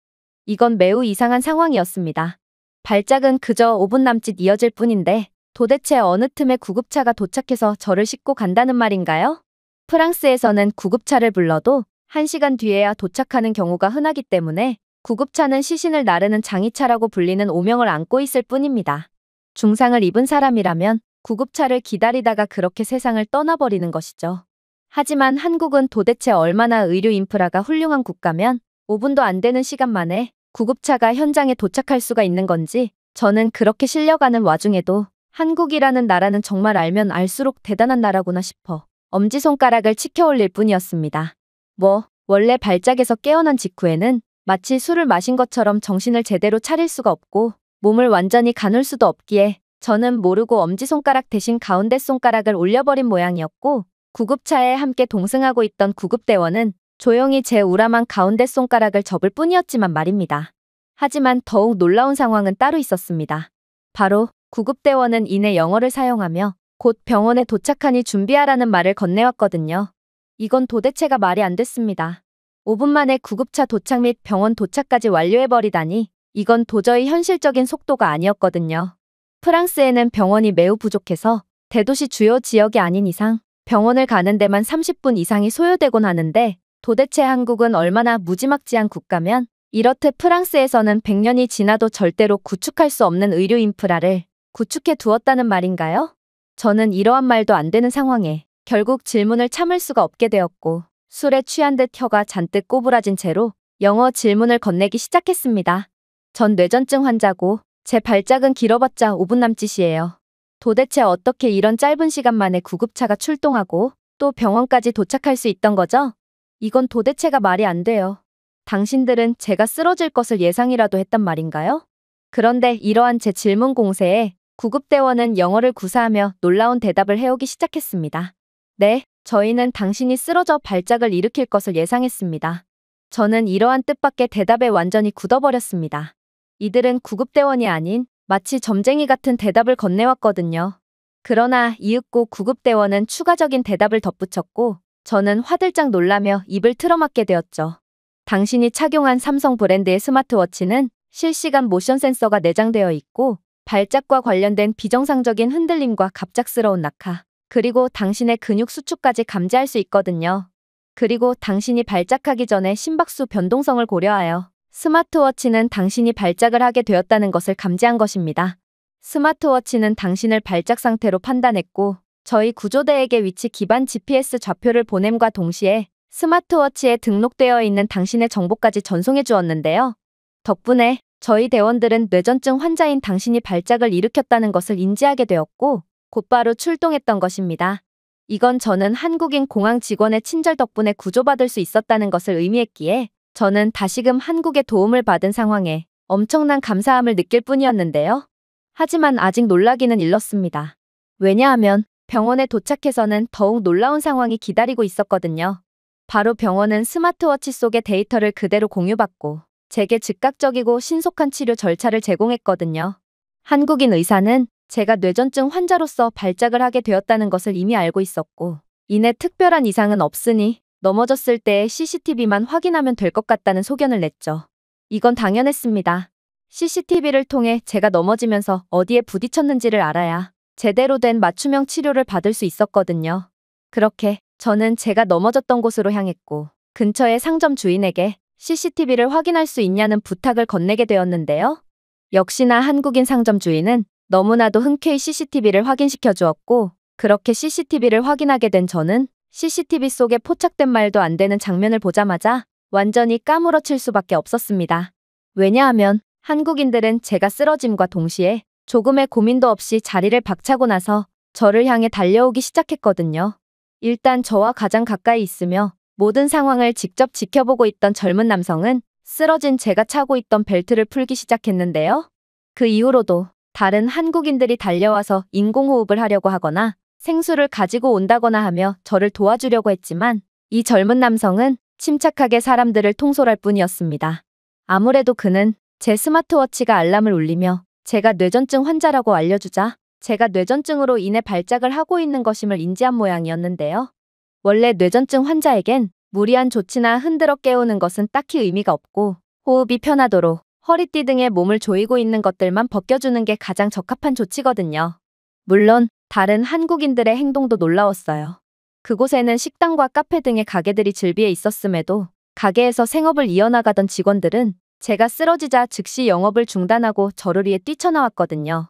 Speaker 1: 이건 매우 이상한 상황이었습니다. 발작은 그저 5분 남짓 이어질 뿐인데 도대체 어느 틈에 구급차가 도착해서 저를 싣고 간다는 말인가요? 프랑스에서는 구급차를 불러도 1시간 뒤에야 도착하는 경우가 흔하기 때문에 구급차는 시신을 나르는 장의차라고 불리는 오명을 안고 있을 뿐입니다. 중상을 입은 사람이라면 구급차를 기다리다가 그렇게 세상을 떠나버리는 것이죠. 하지만 한국은 도대체 얼마나 의료 인프라가 훌륭한 국가면 5분도 안 되는 시간 만에 구급차가 현장에 도착할 수가 있는 건지 저는 그렇게 실려가는 와중에도 한국이라는 나라는 정말 알면 알수록 대단한 나라구나 싶어 엄지손가락을 치켜 올릴 뿐이었습니다. 원래 발작에서 깨어난 직후에는 마치 술을 마신 것처럼 정신을 제대로 차릴 수가 없고 몸을 완전히 가눌 수도 없기에 저는 모르고 엄지손가락 대신 가운데 손가락을 올려버린 모양이었고 구급차에 함께 동승하고 있던 구급대원은 조용히 제 우람한 가운데 손가락을 접을 뿐이었지만 말입니다. 하지만 더욱 놀라운 상황은 따로 있었습니다. 바로 구급대원은 이내 영어를 사용하며 곧 병원에 도착하니 준비하라는 말을 건네왔거든요. 이건 도대체가 말이 안 됐습니다. 5분 만에 구급차 도착 및 병원 도착까지 완료해버리다니 이건 도저히 현실적인 속도가 아니었거든요. 프랑스에는 병원이 매우 부족해서 대도시 주요 지역이 아닌 이상 병원을 가는 데만 30분 이상이 소요되곤 하는데 도대체 한국은 얼마나 무지막지한 국가면 이렇듯 프랑스에서는 100년이 지나도 절대로 구축할 수 없는 의료 인프라를 구축해 두었다는 말인가요? 저는 이러한 말도 안 되는 상황에 결국 질문을 참을 수가 없게 되었고 술에 취한 듯 혀가 잔뜩 꼬부라진 채로 영어 질문을 건네기 시작했습니다. 전 뇌전증 환자고 제 발작은 길어봤자 5분 남짓이에요. 도대체 어떻게 이런 짧은 시간 만에 구급차가 출동하고 또 병원까지 도착할 수 있던 거죠? 이건 도대체가 말이 안 돼요. 당신들은 제가 쓰러질 것을 예상이라도 했단 말인가요? 그런데 이러한 제 질문 공세에 구급대원은 영어를 구사하며 놀라운 대답을 해오기 시작했습니다. 네, 저희는 당신이 쓰러져 발작을 일으킬 것을 예상했습니다. 저는 이러한 뜻밖의 대답에 완전히 굳어버렸습니다. 이들은 구급대원이 아닌 마치 점쟁이 같은 대답을 건네왔거든요. 그러나 이윽고 구급대원은 추가적인 대답을 덧붙였고 저는 화들짝 놀라며 입을 틀어막게 되었죠. 당신이 착용한 삼성 브랜드의 스마트워치는 실시간 모션 센서가 내장되어 있고 발작과 관련된 비정상적인 흔들림과 갑작스러운 낙하, 그리고 당신의 근육 수축까지 감지할 수 있거든요. 그리고 당신이 발작하기 전에 심박수 변동성을 고려하여 스마트워치는 당신이 발작을 하게 되었다는 것을 감지한 것입니다. 스마트워치는 당신을 발작 상태로 판단했고 저희 구조대에게 위치 기반 GPS 좌표를 보냄과 동시에 스마트워치에 등록되어 있는 당신의 정보까지 전송해 주었는데요. 덕분에 저희 대원들은 뇌전증 환자인 당신이 발작을 일으켰다는 것을 인지하게 되었고 곧바로 출동했던 것입니다. 이건 저는 한국인 공항 직원의 친절 덕분에 구조받을 수 있었다는 것을 의미했기에 저는 다시금 한국의 도움을 받은 상황에 엄청난 감사함을 느낄 뿐이었는데요. 하지만 아직 놀라기는 일렀습니다. 왜냐하면 병원에 도착해서는 더욱 놀라운 상황이 기다리고 있었거든요. 바로 병원은 스마트워치 속의 데이터를 그대로 공유받고 제게 즉각적이고 신속한 치료 절차를 제공했거든요. 한국인 의사는 제가 뇌전증 환자로서 발작을 하게 되었다는 것을 이미 알고 있었고 이내 특별한 이상은 없으니 넘어졌을 때의 CCTV만 확인하면 될 것 같다는 소견을 냈죠. 이건 당연했습니다. CCTV를 통해 제가 넘어지면서 어디에 부딪혔는지를 알아야 제대로 된 맞춤형 치료를 받을 수 있었거든요. 그렇게 저는 제가 넘어졌던 곳으로 향했고 근처의 상점 주인에게 CCTV를 확인할 수 있냐는 부탁을 건네게 되었는데요. 역시나 한국인 상점 주인은 너무나도 흔쾌히 CCTV를 확인시켜 주었고 그렇게 CCTV를 확인하게 된 저는 CCTV 속에 포착된 말도 안 되는 장면을 보자마자 완전히 까무러칠 수밖에 없었습니다. 왜냐하면 한국인들은 제가 쓰러짐과 동시에 조금의 고민도 없이 자리를 박차고 나서 저를 향해 달려오기 시작했거든요. 일단 저와 가장 가까이 있으며 모든 상황을 직접 지켜보고 있던 젊은 남성은 쓰러진 제가 차고 있던 벨트를 풀기 시작했는데요. 그 이후로도 다른 한국인들이 달려와서 인공호흡을 하려고 하거나 생수를 가지고 온다거나 하며 저를 도와주려고 했지만 이 젊은 남성은 침착하게 사람들을 통솔할 뿐이었습니다. 아무래도 그는 제 스마트워치가 알람을 울리며 제가 뇌전증 환자라고 알려주자 제가 뇌전증으로 인해 발작을 하고 있는 것임을 인지한 모양이었는데요. 원래 뇌전증 환자에겐 무리한 조치나 흔들어 깨우는 것은 딱히 의미가 없고 호흡이 편하도록 허리띠 등의 몸을 조이고 있는 것들만 벗겨주는 게 가장 적합한 조치거든요. 물론 다른 한국인들의 행동도 놀라웠어요. 그곳에는 식당과 카페 등의 가게들이 즐비해 있었음에도 가게에서 생업을 이어나가던 직원들은 제가 쓰러지자 즉시 영업을 중단하고 저를 위해 뛰쳐나왔거든요.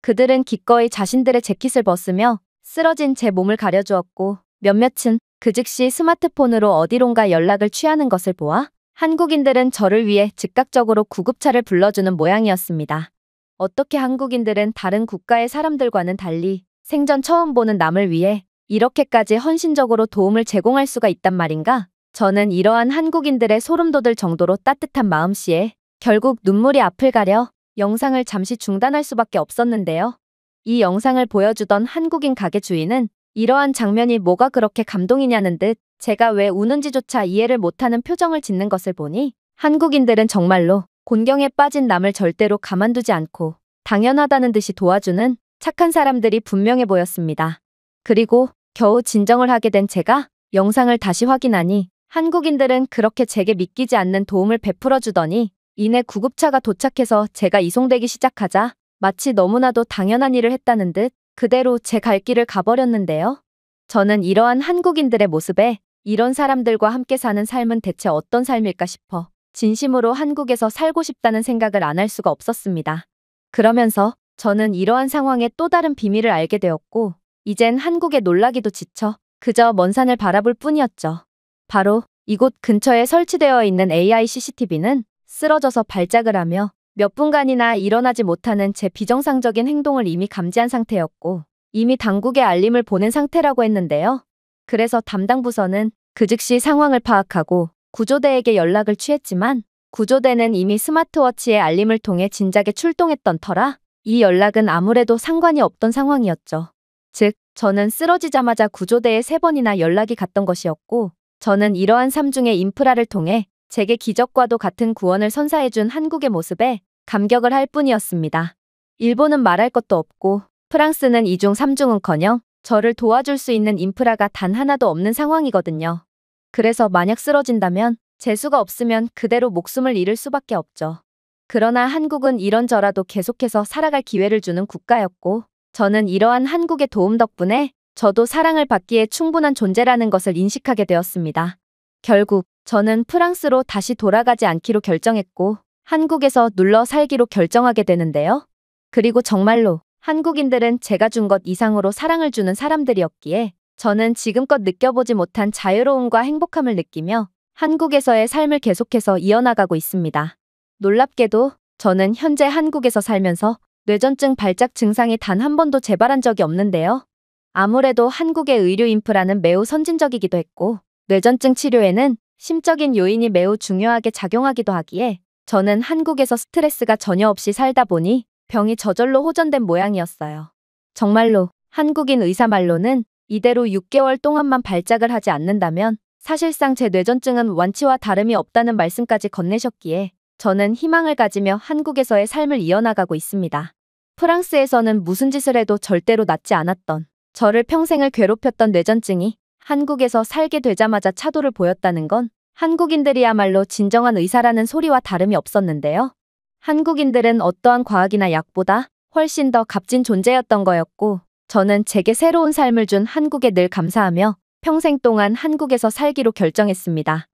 Speaker 1: 그들은 기꺼이 자신들의 재킷을 벗으며 쓰러진 제 몸을 가려주었고 몇몇은 그 즉시 스마트폰으로 어디론가 연락을 취하는 것을 보아 한국인들은 저를 위해 즉각적으로 구급차를 불러주는 모양이었습니다. 어떻게 한국인들은 다른 국가의 사람들과는 달리 생전 처음 보는 남을 위해 이렇게까지 헌신적으로 도움을 제공할 수가 있단 말인가? 저는 이러한 한국인들의 소름 돋을 정도로 따뜻한 마음씨에 결국 눈물이 앞을 가려 영상을 잠시 중단할 수밖에 없었는데요. 이 영상을 보여주던 한국인 가게 주인은 이러한 장면이 뭐가 그렇게 감동이냐는 듯 제가 왜 우는지조차 이해를 못하는 표정을 짓는 것을 보니 한국인들은 정말로 곤경에 빠진 남을 절대로 가만두지 않고 당연하다는 듯이 도와주는 착한 사람들이 분명해 보였습니다. 그리고 겨우 진정을 하게 된 제가 영상을 다시 확인하니 한국인들은 그렇게 제게 믿기지 않는 도움을 베풀어 주더니 이내 구급차가 도착해서 제가 이송되기 시작하자 마치 너무나도 당연한 일을 했다는 듯 그대로 제 갈 길을 가버렸는데요. 저는 이러한 한국인들의 모습에 이런 사람들과 함께 사는 삶은 대체 어떤 삶일까 싶어 진심으로 한국에서 살고 싶다는 생각을 안 할 수가 없었습니다. 그러면서 저는 이러한 상황의 또 다른 비밀을 알게 되었고 이젠 한국에 놀라기도 지쳐 그저 먼 산을 바라볼 뿐이었죠. 바로 이곳 근처에 설치되어 있는 AI CCTV는 쓰러져서 발작을 하며 몇 분간이나 일어나지 못하는 제 비정상적인 행동을 이미 감지한 상태였고 이미 당국에 알림을 보낸 상태라고 했는데요. 그래서 담당 부서는 그 즉시 상황을 파악하고 구조대에게 연락을 취했지만 구조대는 이미 스마트워치의 알림을 통해 진작에 출동했던 터라 이 연락은 아무래도 상관이 없던 상황이었죠. 즉, 저는 쓰러지자마자 구조대에 3번이나 연락이 갔던 것이었고 저는 이러한 삶 중의 인프라를 통해 제게 기적과도 같은 구원을 선사해준 한국의 모습에 감격을 할 뿐이었습니다. 일본은 말할 것도 없고 프랑스는 2중 3중은커녕 저를 도와줄 수 있는 인프라가 단 하나도 없는 상황이거든요. 그래서 만약 쓰러진다면 재수가 없으면 그대로 목숨을 잃을 수밖에 없죠. 그러나 한국은 이런저라도 계속해서 살아갈 기회를 주는 국가였고 저는 이러한 한국의 도움 덕분에 저도 사랑을 받기에 충분한 존재라는 것을 인식하게 되었습니다. 결국 저는 프랑스로 다시 돌아가지 않기로 결정했고 한국에서 눌러 살기로 결정하게 되는데요. 그리고 정말로 한국인들은 제가 준 것 이상으로 사랑을 주는 사람들이었기에 저는 지금껏 느껴보지 못한 자유로움과 행복함을 느끼며 한국에서의 삶을 계속해서 이어나가고 있습니다. 놀랍게도 저는 현재 한국에서 살면서 뇌전증 발작 증상이 단 한 번도 재발한 적이 없는데요. 아무래도 한국의 의료 인프라는 매우 선진적이기도 했고 뇌전증 치료에는 심적인 요인이 매우 중요하게 작용하기도 하기에 저는 한국에서 스트레스가 전혀 없이 살다 보니 병이 저절로 호전된 모양이었어요. 정말로 한국인 의사 말로는 이대로 6개월 동안만 발작을 하지 않는다면 사실상 제 뇌전증은 완치와 다름이 없다는 말씀까지 건네셨기에 저는 희망을 가지며 한국에서의 삶을 이어나가고 있습니다. 프랑스에서는 무슨 짓을 해도 절대로 낫지 않았던 저를 평생을 괴롭혔던 뇌전증이 한국에서 살게 되자마자 차도를 보였다는 건 한국인들이야말로 진정한 의사라는 소리와 다름이 없었는데요. 한국인들은 어떠한 과학이나 약보다 훨씬 더 값진 존재였던 거였고 저는 제게 새로운 삶을 준 한국에 늘 감사하며 평생 동안 한국에서 살기로 결정했습니다.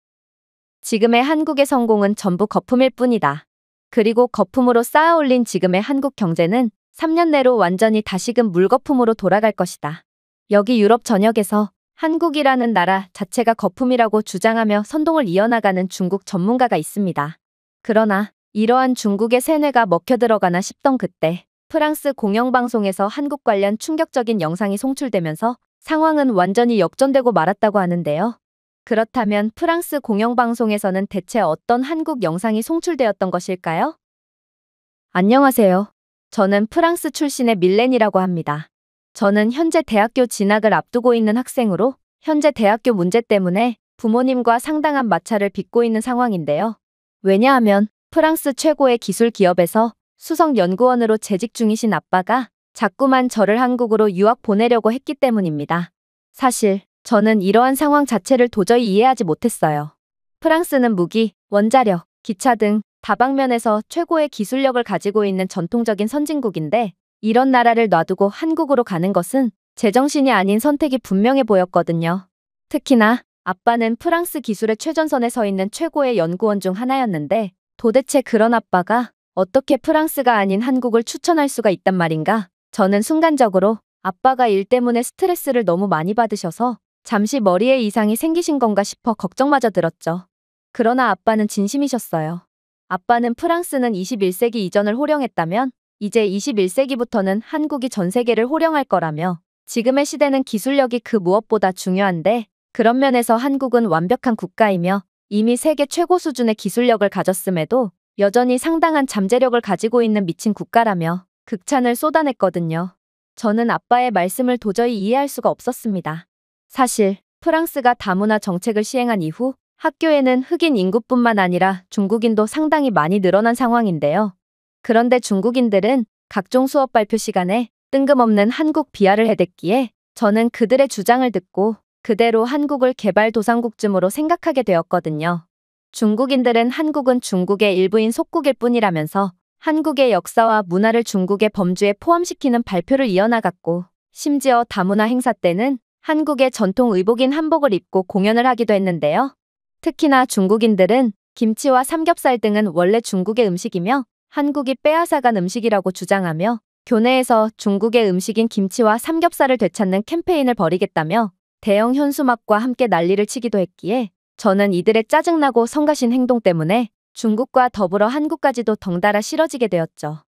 Speaker 1: 지금의 한국의 성공은 전부 거품일 뿐이다. 그리고 거품으로 쌓아올린 지금의 한국 경제는 3년 내로 완전히 다시금 물거품으로 돌아갈 것이다. 여기 유럽 전역에서 한국이라는 나라 자체가 거품이라고 주장하며 선동을 이어나가는 중국 전문가가 있습니다. 그러나 이러한 중국의 세뇌가 먹혀들어가나 싶던 그때 프랑스 공영방송에서 한국 관련 충격적인 영상이 송출되면서 상황은 완전히 역전되고 말았다고 하는데요. 그렇다면 프랑스 공영방송에서는 대체 어떤 한국 영상이 송출되었던 것일까요? 안녕하세요. 저는 프랑스 출신의 밀렌이라고 합니다. 저는 현재 대학교 진학을 앞두고 있는 학생으로 현재 대학교 문제 때문에 부모님과 상당한 마찰을 빚고 있는 상황인데요. 왜냐하면 프랑스 최고의 기술 기업에서 수석 연구원으로 재직 중이신 아빠가 자꾸만 저를 한국으로 유학 보내려고 했기 때문입니다. 사실 저는 이러한 상황 자체를 도저히 이해하지 못했어요. 프랑스는 무기, 원자력, 기차 등 다방면에서 최고의 기술력을 가지고 있는 전통적인 선진국인데 이런 나라를 놔두고 한국으로 가는 것은 제정신이 아닌 선택이 분명해 보였거든요. 특히나 아빠는 프랑스 기술의 최전선에 서 있는 최고의 연구원 중 하나였는데 도대체 그런 아빠가 어떻게 프랑스가 아닌 한국을 추천할 수가 있단 말인가? 저는 순간적으로 아빠가 일 때문에 스트레스를 너무 많이 받으셔서 잠시 머리에 이상이 생기신 건가 싶어 걱정마저 들었죠. 그러나 아빠는 진심이셨어요. 아빠는 프랑스는 21세기 이전을 호령했다면 이제 21세기부터는 한국이 전 세계를 호령할 거라며 지금의 시대는 기술력이 그 무엇보다 중요한데 그런 면에서 한국은 완벽한 국가이며 이미 세계 최고 수준의 기술력을 가졌음에도 여전히 상당한 잠재력을 가지고 있는 미친 국가라며 극찬을 쏟아냈거든요. 저는 아빠의 말씀을 도저히 이해할 수가 없었습니다. 사실 프랑스가 다문화 정책을 시행한 이후 학교에는 흑인 인구뿐만 아니라 중국인도 상당히 많이 늘어난 상황인데요. 그런데 중국인들은 각종 수업 발표 시간에 뜬금없는 한국 비하를 해댔기에 저는 그들의 주장을 듣고 그대로 한국을 개발도상국쯤으로 생각하게 되었거든요. 중국인들은 한국은 중국의 일부인 속국일 뿐이라면서 한국의 역사와 문화를 중국의 범주에 포함시키는 발표를 이어나갔고 심지어 다문화 행사 때는 한국의 전통 의복인 한복을 입고 공연을 하기도 했는데요. 특히나 중국인들은 김치와 삼겹살 등은 원래 중국의 음식이며 한국이 빼앗아간 음식이라고 주장하며 교내에서 중국의 음식인 김치와 삼겹살을 되찾는 캠페인을 벌이겠다며 대형 현수막과 함께 난리를 치기도 했기에 저는 이들의 짜증나고 성가신 행동 때문에 중국과 더불어 한국까지도 덩달아 싫어지게 되었죠.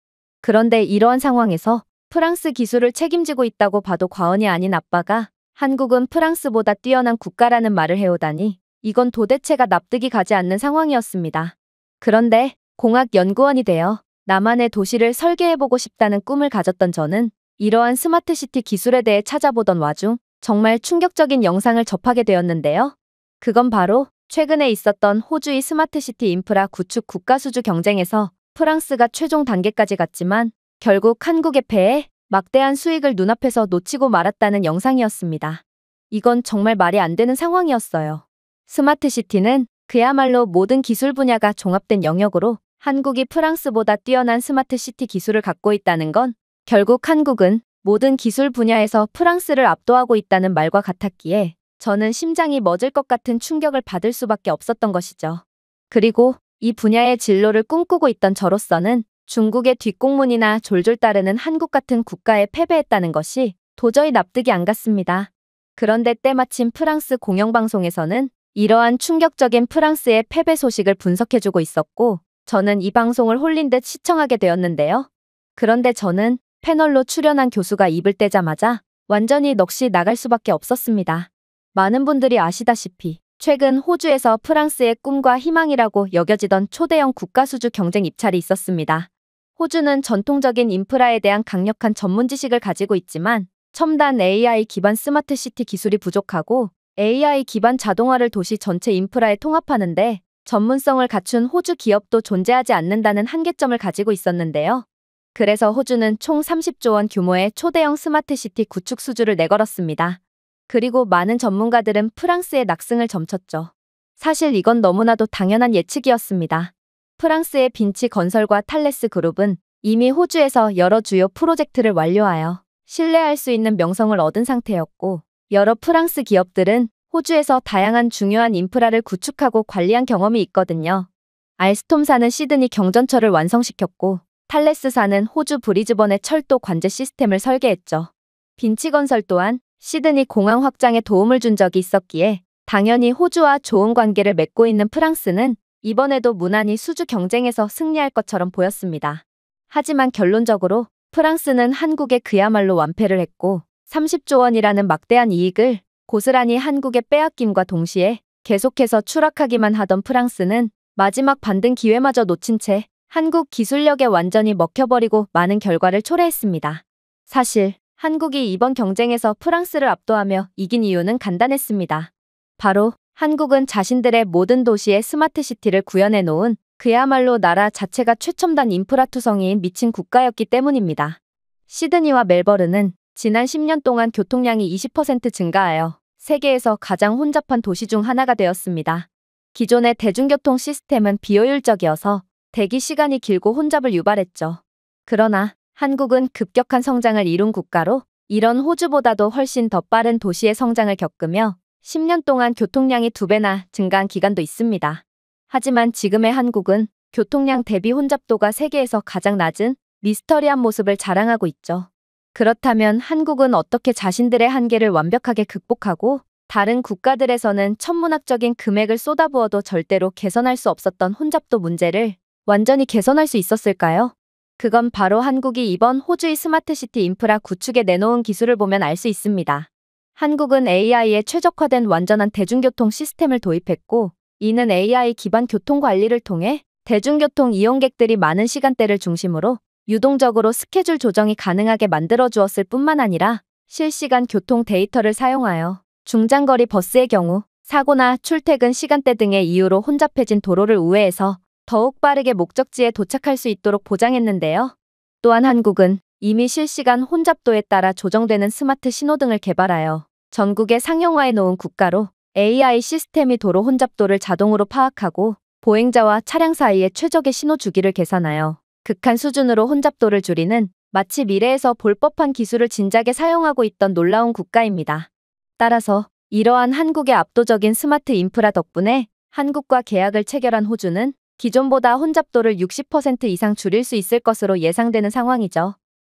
Speaker 1: 그런데 이러한 상황에서 프랑스 기술을 책임지고 있다고 봐도 과언이 아닌 아빠가 한국은 프랑스보다 뛰어난 국가라는 말을 해오다니 이건 도대체가 납득이 가지 않는 상황이었습니다. 그런데 공학연구원이 되어 나만의 도시를 설계해보고 싶다는 꿈을 가졌던 저는 이러한 스마트시티 기술에 대해 찾아보던 와중 정말 충격적인 영상을 접하게 되었는데요. 그건 바로 최근에 있었던 호주의 스마트시티 인프라 구축 국가수주 경쟁에서 프랑스가 최종 단계까지 갔지만 결국 한국에 패해 막대한 수익을 눈앞에서 놓치고 말았다는 영상이었습니다. 이건 정말 말이 안 되는 상황이었어요. 스마트시티는 그야말로 모든 기술 분야가 종합된 영역으로 한국이 프랑스보다 뛰어난 스마트시티 기술을 갖고 있다는 건 결국 한국은 모든 기술 분야에서 프랑스를 압도하고 있다는 말과 같았기에 저는 심장이 멎을 것 같은 충격을 받을 수밖에 없었던 것이죠. 그리고 이 분야의 진로를 꿈꾸고 있던 저로서는 중국의 뒷공문이나 졸졸 따르는 한국 같은 국가에 패배했다는 것이 도저히 납득이 안 갔습니다. 그런데 때마침 프랑스 공영방송에서는 이러한 충격적인 프랑스의 패배 소식을 분석해주고 있었고 저는 이 방송을 홀린 듯 시청하게 되었는데요. 그런데 저는 패널로 출연한 교수가 입을 떼자마자 완전히 넋이 나갈 수밖에 없었습니다. 많은 분들이 아시다시피 최근 호주에서 프랑스의 꿈과 희망이라고 여겨지던 초대형 국가수주 경쟁 입찰이 있었습니다. 호주는 전통적인 인프라에 대한 강력한 전문 지식을 가지고 있지만 첨단 AI 기반 스마트시티 기술이 부족하고 AI 기반 자동화를 도시 전체 인프라에 통합하는데 전문성을 갖춘 호주 기업도 존재하지 않는다는 한계점을 가지고 있었는데요. 그래서 호주는 총 30조 원 규모의 초대형 스마트시티 구축 수주를 내걸었습니다. 그리고 많은 전문가들은 프랑스의 낙승을 점쳤죠. 사실 이건 너무나도 당연한 예측이었습니다. 프랑스의 빈치 건설과 탈레스 그룹은 이미 호주에서 여러 주요 프로젝트를 완료하여 신뢰할 수 있는 명성을 얻은 상태였고 여러 프랑스 기업들은 호주에서 다양한 중요한 인프라를 구축하고 관리한 경험이 있거든요. 알스톰사는 시드니 경전철을 완성시켰고 탈레스사는 호주 브리즈번의 철도 관제 시스템을 설계했죠. 빈치건설 또한 시드니 공항 확장에 도움을 준 적이 있었기에 당연히 호주와 좋은 관계를 맺고 있는 프랑스는 이번에도 무난히 수주 경쟁에서 승리할 것처럼 보였습니다. 하지만 결론적으로 프랑스는 한국에 그야말로 완패를 했고 30조 원이라는 막대한 이익을 고스란히 한국에 빼앗김과 동시에 계속해서 추락하기만 하던 프랑스는 마지막 반등 기회마저 놓친 채 한국 기술력에 완전히 먹혀버리고 많은 결과를 초래했습니다. 사실 한국이 이번 경쟁에서 프랑스를 압도하며 이긴 이유는 간단했습니다. 바로 한국은 자신들의 모든 도시에 스마트시티를 구현해 놓은 그야말로 나라 자체가 최첨단 인프라 투성이인 미친 국가였기 때문입니다. 시드니와 멜버른은 지난 10년 동안 교통량이 20% 증가하여 세계에서 가장 혼잡한 도시 중 하나가 되었습니다. 기존의 대중교통 시스템은 비효율적이어서 대기 시간이 길고 혼잡을 유발했죠. 그러나 한국은 급격한 성장을 이룬 국가로 이런 호주보다도 훨씬 더 빠른 도시의 성장을 겪으며 10년 동안 교통량이 2배나 증가한 기간도 있습니다. 하지만 지금의 한국은 교통량 대비 혼잡도가 세계에서 가장 낮은 미스터리한 모습을 자랑하고 있죠. 그렇다면 한국은 어떻게 자신들의 한계를 완벽하게 극복하고 다른 국가들에서는 천문학적인 금액을 쏟아부어도 절대로 개선할 수 없었던 혼잡도 문제를 완전히 개선할 수 있었을까요? 그건 바로 한국이 이번 호주의 스마트시티 인프라 구축에 내놓은 기술을 보면 알 수 있습니다. 한국은 AI에 최적화된 완전한 대중교통 시스템을 도입했고, 이는 AI 기반 교통 관리를 통해 대중교통 이용객들이 많은 시간대를 중심으로 유동적으로 스케줄 조정이 가능하게 만들어 주었을 뿐만 아니라 실시간 교통 데이터를 사용하여 중장거리 버스의 경우 사고나 출퇴근 시간대 등의 이유로 혼잡해진 도로를 우회해서 더욱 빠르게 목적지에 도착할 수 있도록 보장했는데요. 또한 한국은 이미 실시간 혼잡도에 따라 조정되는 스마트 신호등을 개발하여 전국에 상용화해 놓은 국가로 AI 시스템이 도로 혼잡도를 자동으로 파악하고 보행자와 차량 사이의 최적의 신호 주기를 계산하여 극한 수준으로 혼잡도를 줄이는 마치 미래에서 볼 법한 기술을 진작에 사용하고 있던 놀라운 국가입니다. 따라서 이러한 한국의 압도적인 스마트 인프라 덕분에 한국과 계약을 체결한 호주는 기존보다 혼잡도를 60% 이상 줄일 수 있을 것으로 예상되는 상황이죠.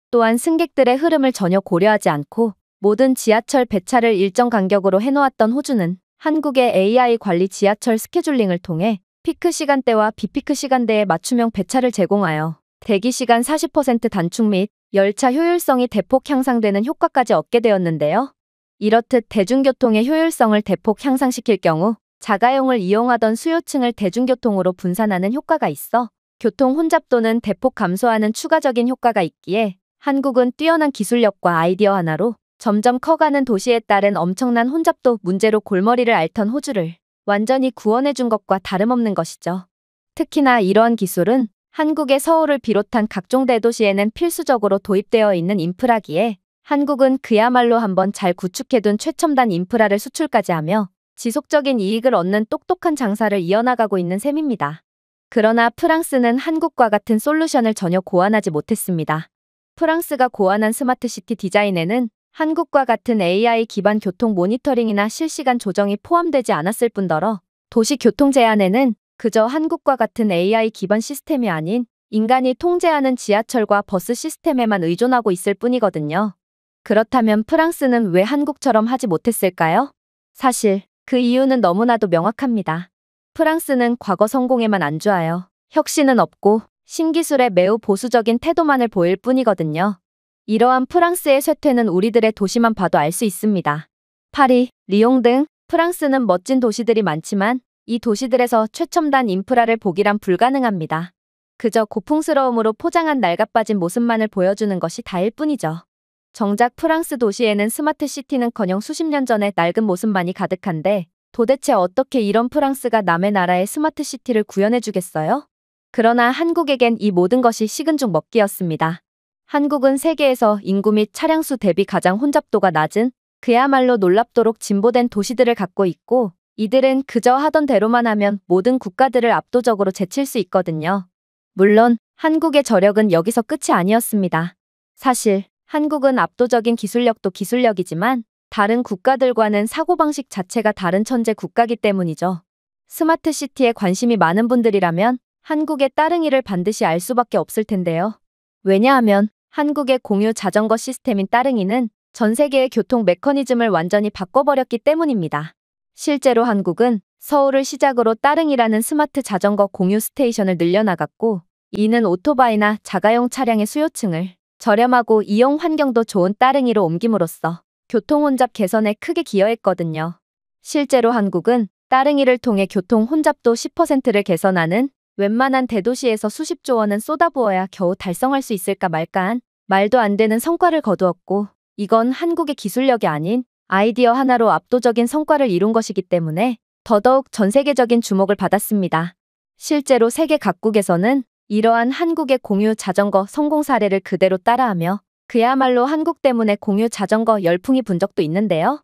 Speaker 1: 또한 승객들의 흐름을 전혀 고려하지 않고 모든 지하철 배차를 일정 간격으로 해놓았던 호주는 한국의 AI 관리 지하철 스케줄링을 통해 피크 시간대와 비피크 시간대에 맞춤형 배차를 제공하여 대기시간 40% 단축 및 열차 효율성이 대폭 향상되는 효과까지 얻게 되었는데요. 이렇듯 대중교통의 효율성을 대폭 향상시킬 경우 자가용을 이용하던 수요층을 대중교통으로 분산하는 효과가 있어 교통 혼잡도는 대폭 감소하는 추가적인 효과가 있기에 한국은 뛰어난 기술력과 아이디어 하나로 점점 커가는 도시에 따른 엄청난 혼잡도 문제로 골머리를 앓던 호주를 완전히 구원해준 것과 다름없는 것이죠. 특히나 이러한 기술은 한국의 서울을 비롯한 각종 대도시에는 필수적으로 도입되어 있는 인프라기에 한국은 그야말로 한번 잘 구축해둔 최첨단 인프라를 수출까지 하며 지속적인 이익을 얻는 똑똑한 장사를 이어나가고 있는 셈입니다. 그러나 프랑스는 한국과 같은 솔루션을 전혀 고안하지 못했습니다. 프랑스가 고안한 스마트시티 디자인에는 한국과 같은 AI 기반 교통 모니터링이나 실시간 조정이 포함되지 않았을 뿐더러 도시 교통 제한에는 그저 한국과 같은 AI 기반 시스템이 아닌 인간이 통제하는 지하철과 버스 시스템에만 의존하고 있을 뿐이거든요. 그렇다면 프랑스는 왜 한국처럼 하지 못했을까요? 사실 그 이유는 너무나도 명확합니다. 프랑스는 과거 성공에만 안주하여 혁신은 없고 신기술에 매우 보수적인 태도만을 보일 뿐이거든요. 이러한 프랑스의 쇠퇴는 우리들의 도시만 봐도 알 수 있습니다. 파리, 리옹 등 프랑스는 멋진 도시들이 많지만 이 도시들에서 최첨단 인프라를 보기란 불가능합니다. 그저 고풍스러움으로 포장한 낡아빠진 모습만을 보여주는 것이 다일 뿐이죠. 정작 프랑스 도시에는 스마트 시티는커녕 수십 년 전의 낡은 모습만이 가득한데 도대체 어떻게 이런 프랑스가 남의 나라에 스마트 시티를 구현해주겠어요? 그러나 한국에겐 이 모든 것이 식은 죽 먹기였습니다. 한국은 세계에서 인구 및 차량 수 대비 가장 혼잡도가 낮은 그야말로 놀랍도록 진보된 도시들을 갖고 있고 이들은 그저 하던 대로만 하면 모든 국가들을 압도적으로 제칠 수 있거든요. 물론 한국의 저력은 여기서 끝이 아니었습니다. 사실 한국은 압도적인 기술력도 기술력이지만 다른 국가들과는 사고방식 자체가 다른 천재 국가이기 때문이죠. 스마트 시티에 관심이 많은 분들이라면 한국의 따릉이를 반드시 알 수밖에 없을 텐데요. 왜냐하면 한국의 공유 자전거 시스템인 따릉이는 전 세계의 교통 메커니즘을 완전히 바꿔버렸기 때문입니다. 실제로 한국은 서울을 시작으로 따릉이라는 스마트 자전거 공유 스테이션을 늘려나갔고 이는 오토바이나 자가용 차량의 수요층을 저렴하고 이용 환경도 좋은 따릉이로 옮김으로써 교통 혼잡 개선에 크게 기여했거든요. 실제로 한국은 따릉이를 통해 교통 혼잡도 10%를 개선하는 웬만한 대도시에서 수십조 원은 쏟아부어야 겨우 달성할 수 있을까 말까한 말도 안 되는 성과를 거두었고, 이건 한국의 기술력이 아닌 아이디어 하나로 압도적인 성과를 이룬 것이기 때문에 더더욱 전 세계적인 주목을 받았습니다. 실제로 세계 각국에서는 이러한 한국의 공유 자전거 성공 사례를 그대로 따라하며 그야말로 한국 때문에 공유 자전거 열풍이 분 적도 있는데요.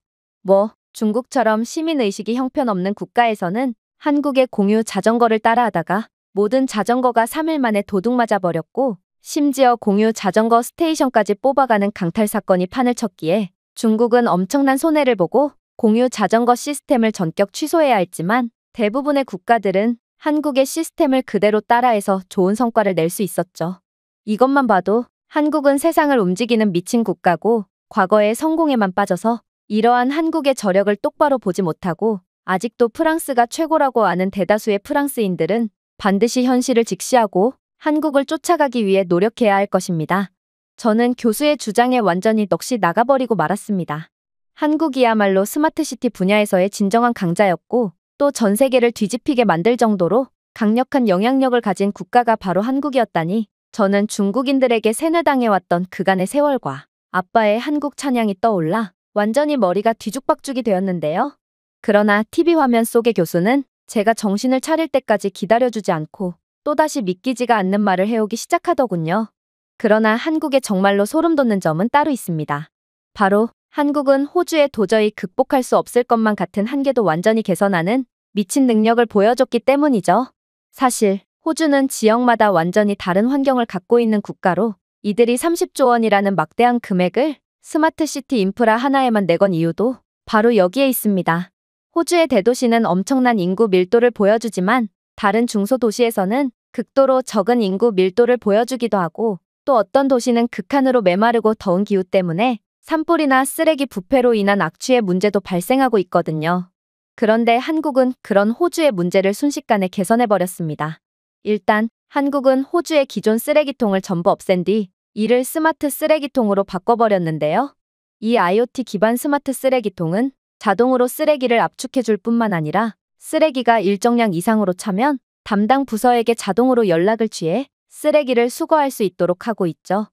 Speaker 1: 중국처럼 시민의식이 형편없는 국가에서는 한국의 공유 자전거를 따라하다가 모든 자전거가 3일 만에 도둑 맞아버렸고, 심지어 공유 자전거 스테이션까지 뽑아가는 강탈 사건이 판을 쳤기에 중국은 엄청난 손해를 보고 공유 자전거 시스템을 전격 취소해야 했지만, 대부분의 국가들은 한국의 시스템을 그대로 따라해서 좋은 성과를 낼 수 있었죠. 이것만 봐도 한국은 세상을 움직이는 미친 국가고, 과거의 성공에만 빠져서 이러한 한국의 저력을 똑바로 보지 못하고 아직도 프랑스가 최고라고 아는 대다수의 프랑스인들은 반드시 현실을 직시하고 한국을 쫓아가기 위해 노력해야 할 것입니다. 저는 교수의 주장에 완전히 넋이 나가버리고 말았습니다. 한국이야말로 스마트시티 분야에서의 진정한 강자였고, 또 전 세계를 뒤집히게 만들 정도로 강력한 영향력을 가진 국가가 바로 한국이었다니, 저는 중국인들에게 세뇌당해왔던 그간의 세월과 아빠의 한국 찬양이 떠올라 완전히 머리가 뒤죽박죽이 되었는데요. 그러나 TV 화면 속의 교수는 제가 정신을 차릴 때까지 기다려주지 않고 또다시 믿기지가 않는 말을 해오기 시작하더군요. 그러나 한국에 정말로 소름 돋는 점은 따로 있습니다. 바로 한국은 호주에 도저히 극복할 수 없을 것만 같은 한계도 완전히 개선하는 미친 능력을 보여줬기 때문이죠. 사실 호주는 지역마다 완전히 다른 환경을 갖고 있는 국가로 이들이 30조 원이라는 막대한 금액을 스마트시티 인프라 하나에만 내건 이유도 바로 여기에 있습니다. 호주의 대도시는 엄청난 인구 밀도를 보여주지만 다른 중소도시에서는 극도로 적은 인구 밀도를 보여주기도 하고, 또 어떤 도시는 극한으로 메마르고 더운 기후 때문에 산불이나 쓰레기 부패로 인한 악취의 문제도 발생하고 있거든요. 그런데 한국은 그런 호주의 문제를 순식간에 개선해버렸습니다. 일단 한국은 호주의 기존 쓰레기통을 전부 없앤 뒤 이를 스마트 쓰레기통으로 바꿔버렸는데요. 이 IoT 기반 스마트 쓰레기통은 자동으로 쓰레기를 압축해줄 뿐만 아니라 쓰레기가 일정량 이상으로 차면 담당 부서에게 자동으로 연락을 취해 쓰레기를 수거할 수 있도록 하고 있죠.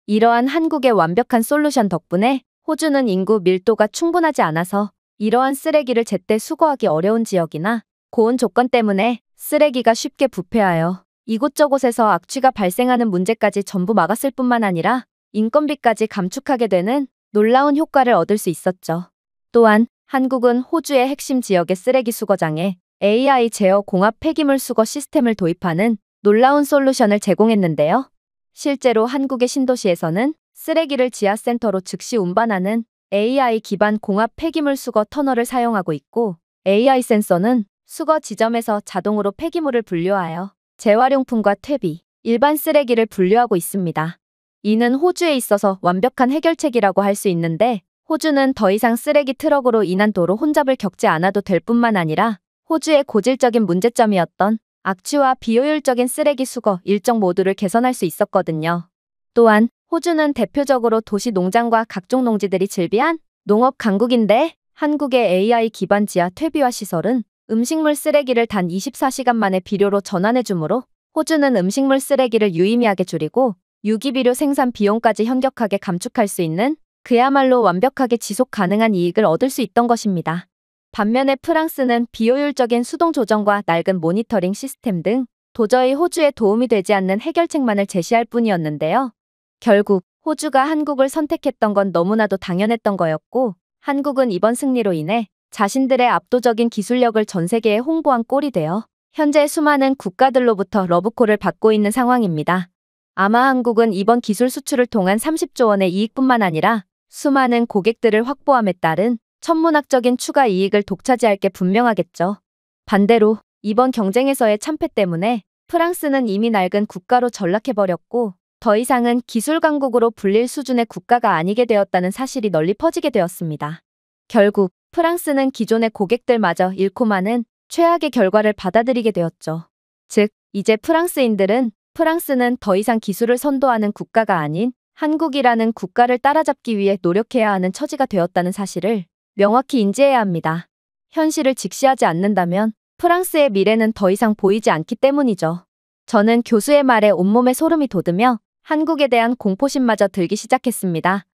Speaker 1: 이러한 한국의 완벽한 솔루션 덕분에 호주는 인구 밀도가 충분하지 않아서 이러한 쓰레기를 제때 수거하기 어려운 지역이나 고온 조건 때문에 쓰레기가 쉽게 부패하여 이곳저곳에서 악취가 발생하는 문제까지 전부 막았을 뿐만 아니라 인건비까지 감축하게 되는 놀라운 효과를 얻을 수 있었죠. 또한 한국은 호주의 핵심 지역의 쓰레기 수거장에 AI 제어 공합 폐기물 수거 시스템을 도입하는 놀라운 솔루션을 제공했는데요. 실제로 한국의 신도시에서는 쓰레기를 지하센터로 즉시 운반하는 AI 기반 공합 폐기물 수거 터널을 사용하고 있고, AI 센서는 수거 지점에서 자동으로 폐기물을 분류하여 재활용품과 퇴비, 일반 쓰레기를 분류하고 있습니다. 이는 호주에 있어서 완벽한 해결책이라고 할 수 있는데, 호주는 더 이상 쓰레기 트럭으로 인한 도로 혼잡을 겪지 않아도 될 뿐만 아니라 호주의 고질적인 문제점이었던 악취와 비효율적인 쓰레기 수거 일정 모두를 개선할 수 있었거든요. 또한 호주는 대표적으로 도시 농장과 각종 농지들이 즐비한 농업 강국인데, 한국의 AI 기반 지하 퇴비화 시설은 음식물 쓰레기를 단 24시간 만에 비료로 전환해주므로 호주는 음식물 쓰레기를 유의미하게 줄이고 유기비료 생산 비용까지 현격하게 감축할 수 있는 그야말로 완벽하게 지속 가능한 이익을 얻을 수 있던 것입니다. 반면에 프랑스는 비효율적인 수동 조정과 낡은 모니터링 시스템 등 도저히 호주에 도움이 되지 않는 해결책만을 제시할 뿐이었는데요. 결국 호주가 한국을 선택했던 건 너무나도 당연했던 거였고, 한국은 이번 승리로 인해 자신들의 압도적인 기술력을 전 세계에 홍보한 꼴이 되어 현재 수많은 국가들로부터 러브콜을 받고 있는 상황입니다. 아마 한국은 이번 기술 수출을 통한 30조 원의 이익뿐만 아니라 수많은 고객들을 확보함에 따른 천문학적인 추가 이익을 독차지할 게 분명하겠죠. 반대로 이번 경쟁에서의 참패 때문에 프랑스는 이미 낡은 국가로 전락해버렸고 더 이상은 기술 강국으로 불릴 수준의 국가가 아니게 되었다는 사실이 널리 퍼지게 되었습니다. 결국 프랑스는 기존의 고객들마저 잃고 마는 최악의 결과를 받아들이게 되었죠. 즉, 이제 프랑스는 더 이상 기술을 선도하는 국가가 아닌 한국이라는 국가를 따라잡기 위해 노력해야 하는 처지가 되었다는 사실을 명확히 인지해야 합니다. 현실을 직시하지 않는다면 프랑스의 미래는 더 이상 보이지 않기 때문이죠. 저는 교수의 말에 온몸에 소름이 돋으며 한국에 대한 공포심마저 들기 시작했습니다.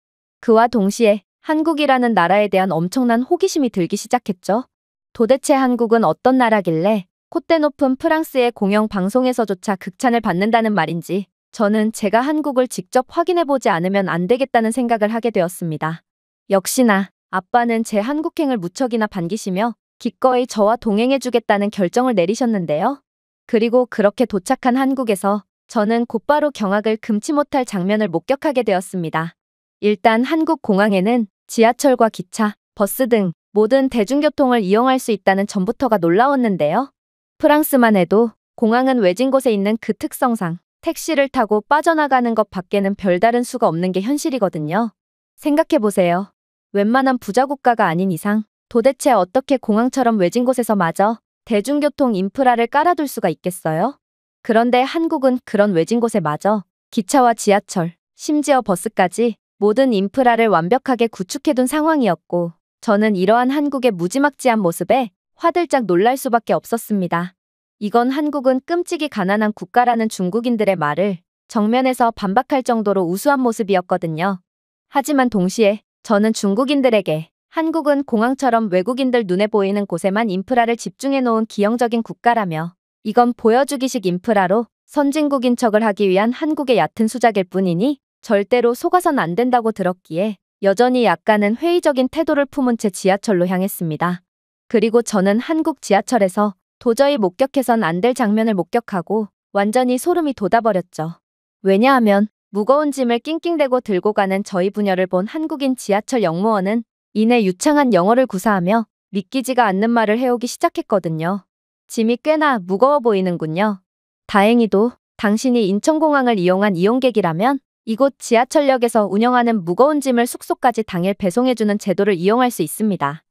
Speaker 1: 그와 동시에 한국이라는 나라에 대한 엄청난 호기심이 들기 시작했죠. 도대체 한국은 어떤 나라길래 콧대 높은 프랑스의 공영 방송에서조차 극찬을 받는다는 말인지 저는 제가 한국을 직접 확인해보지 않으면 안 되겠다는 생각을 하게 되었습니다. 역시나 아빠는 제 한국행을 무척이나 반기시며 기꺼이 저와 동행해주겠다는 결정을 내리셨는데요. 그리고 그렇게 도착한 한국에서 저는 곧바로 경악을 금치 못할 장면을 목격하게 되었습니다. 일단 한국 공항에는 지하철과 기차, 버스 등 모든 대중교통을 이용할 수 있다는 점부터가 놀라웠는데요. 프랑스만 해도 공항은 외진 곳에 있는 그 특성상 택시를 타고 빠져나가는 것 밖에는 별다른 수가 없는 게 현실이거든요. 생각해보세요. 웬만한 부자 국가가 아닌 이상 도대체 어떻게 공항처럼 외진 곳에서마저 대중교통 인프라를 깔아둘 수가 있겠어요? 그런데 한국은 그런 외진 곳에마저 기차와 지하철, 심지어 버스까지 모든 인프라를 완벽하게 구축해둔 상황이었고 저는 이러한 한국의 무지막지한 모습에 화들짝 놀랄 수밖에 없었습니다. 이건 한국은 끔찍이 가난한 국가라는 중국인들의 말을 정면에서 반박할 정도로 우수한 모습이었거든요. 하지만 동시에 저는 중국인들에게 한국은 공항처럼 외국인들 눈에 보이는 곳에만 인프라를 집중해 놓은 기형적인 국가라며 이건 보여주기식 인프라로 선진국인 척을 하기 위한 한국의 얕은 수작일 뿐이니 절대로 속아선 안 된다고 들었기에 여전히 약간은 회의적인 태도를 품은 채 지하철로 향했습니다. 그리고 저는 한국 지하철에서 도저히 목격해선 안 될 장면을 목격하고 완전히 소름이 돋아버렸죠. 왜냐하면 무거운 짐을 낑낑대고 들고 가는 저희 부녀를 본 한국인 지하철 역무원은 이내 유창한 영어를 구사하며 믿기지가 않는 말을 해오기 시작했거든요. 짐이 꽤나 무거워 보이는군요. 다행히도 당신이 인천공항을 이용한 이용객이라면 이곳 지하철역에서 운영하는 무거운 짐을 숙소까지 당일 배송해주는 제도를 이용할 수 있습니다.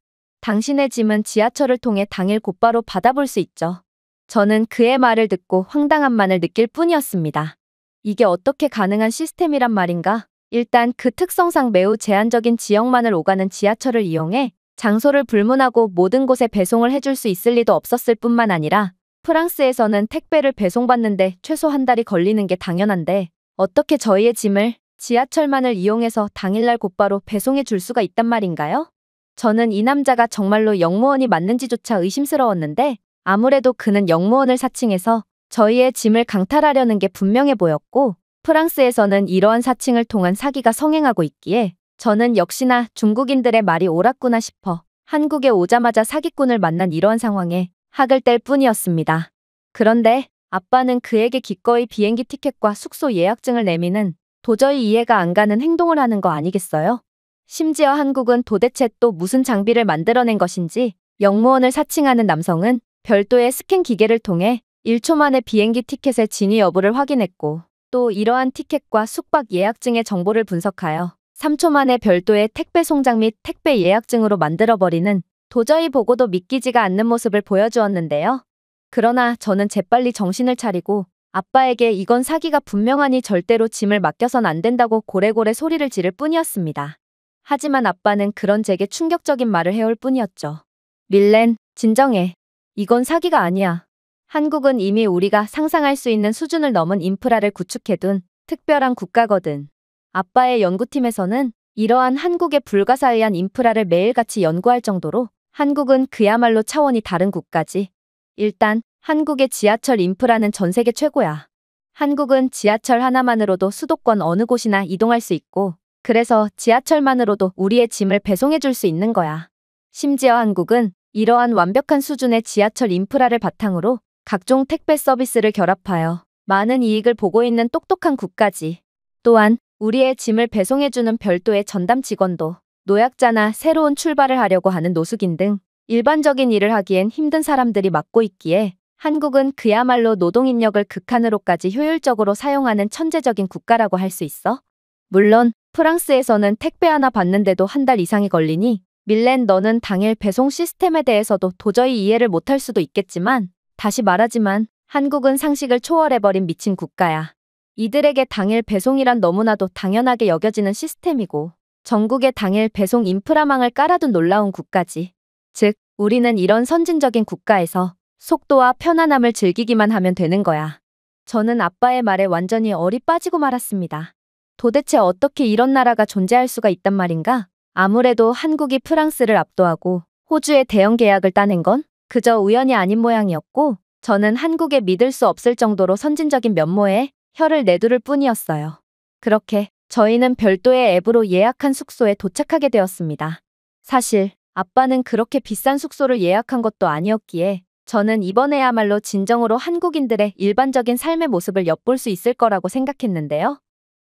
Speaker 1: 당신의 짐은 지하철을 통해 당일 곧바로 받아볼 수 있죠. 저는 그의 말을 듣고 황당함만을 느낄 뿐이었습니다. 이게 어떻게 가능한 시스템이란 말인가? 일단 그 특성상 매우 제한적인 지역만을 오가는 지하철을 이용해 장소를 불문하고 모든 곳에 배송을 해줄 수 있을 리도 없었을 뿐만 아니라 프랑스에서는 택배를 배송받는데 최소 한 달이 걸리는 게 당연한데 어떻게 저희의 짐을 지하철만을 이용해서 당일날 곧바로 배송해 줄 수가 있단 말인가요? 저는 이 남자가 정말로 역무원이 맞는지조차 의심스러웠는데 아무래도 그는 역무원을 사칭해서 저희의 짐을 강탈하려는 게 분명해 보였고 프랑스에서는 이러한 사칭을 통한 사기가 성행하고 있기에 저는 역시나 중국인들의 말이 옳았구나 싶어 한국에 오자마자 사기꾼을 만난 이러한 상황에 학을 뗄 뿐이었습니다. 그런데 아빠는 그에게 기꺼이 비행기 티켓과 숙소 예약증을 내미는 도저히 이해가 안 가는 행동을 하는 거 아니겠어요? 심지어 한국은 도대체 또 무슨 장비를 만들어낸 것인지 역무원을 사칭하는 남성은 별도의 스캔 기계를 통해 1초 만에 비행기 티켓의 진위 여부를 확인했고 또 이러한 티켓과 숙박 예약증의 정보를 분석하여 3초 만에 별도의 택배 송장 및 택배 예약증으로 만들어버리는 도저히 보고도 믿기지가 않는 모습을 보여주었는데요. 그러나 저는 재빨리 정신을 차리고 아빠에게 이건 사기가 분명하니 절대로 짐을 맡겨선 안 된다고 고래고래 소리를 지를 뿐이었습니다. 하지만 아빠는 그런 제게 충격적인 말을 해올 뿐이었죠. 밀렌, 진정해. 이건 사기가 아니야. 한국은 이미 우리가 상상할 수 있는 수준을 넘은 인프라를 구축해둔 특별한 국가거든. 아빠의 연구팀에서는 이러한 한국의 불가사의한 인프라를 매일같이 연구할 정도로 한국은 그야말로 차원이 다른 국가지. 일단 한국의 지하철 인프라는 전 세계 최고야. 한국은 지하철 하나만으로도 수도권 어느 곳이나 이동할 수 있고 그래서 지하철만으로도 우리의 짐을 배송해줄 수 있는 거야. 심지어 한국은 이러한 완벽한 수준의 지하철 인프라를 바탕으로 각종 택배 서비스를 결합하여 많은 이익을 보고 있는 똑똑한 국가지. 또한 우리의 짐을 배송해주는 별도의 전담 직원도 노약자나 새로운 출발을 하려고 하는 노숙인 등 일반적인 일을 하기엔 힘든 사람들이 맡고 있기에 한국은 그야말로 노동인력을 극한으로까지 효율적으로 사용하는 천재적인 국가라고 할 수 있어. 물론 프랑스에서는 택배 하나 받는데도 한 달 이상이 걸리니 밀렌 너는 당일 배송 시스템에 대해서도 도저히 이해를 못할 수도 있겠지만 다시 말하지만 한국은 상식을 초월해버린 미친 국가야. 이들에게 당일 배송이란 너무나도 당연하게 여겨지는 시스템이고 전국에 당일 배송 인프라망을 깔아둔 놀라운 국가지. 즉 우리는 이런 선진적인 국가에서 속도와 편안함을 즐기기만 하면 되는 거야. 저는 아빠의 말에 완전히 얼이 빠지고 말았습니다. 도대체 어떻게 이런 나라가 존재할 수가 있단 말인가? 아무래도 한국이 프랑스를 압도하고 호주에 대형 계약을 따낸 건 그저 우연이 아닌 모양이었고, 저는 한국에 믿을 수 없을 정도로 선진적인 면모에 혀를 내두를 뿐이었어요. 그렇게 저희는 별도의 앱으로 예약한 숙소에 도착하게 되었습니다. 사실 아빠는 그렇게 비싼 숙소를 예약한 것도 아니었기에 저는 이번에야말로 진정으로 한국인들의 일반적인 삶의 모습을 엿볼 수 있을 거라고 생각했는데요.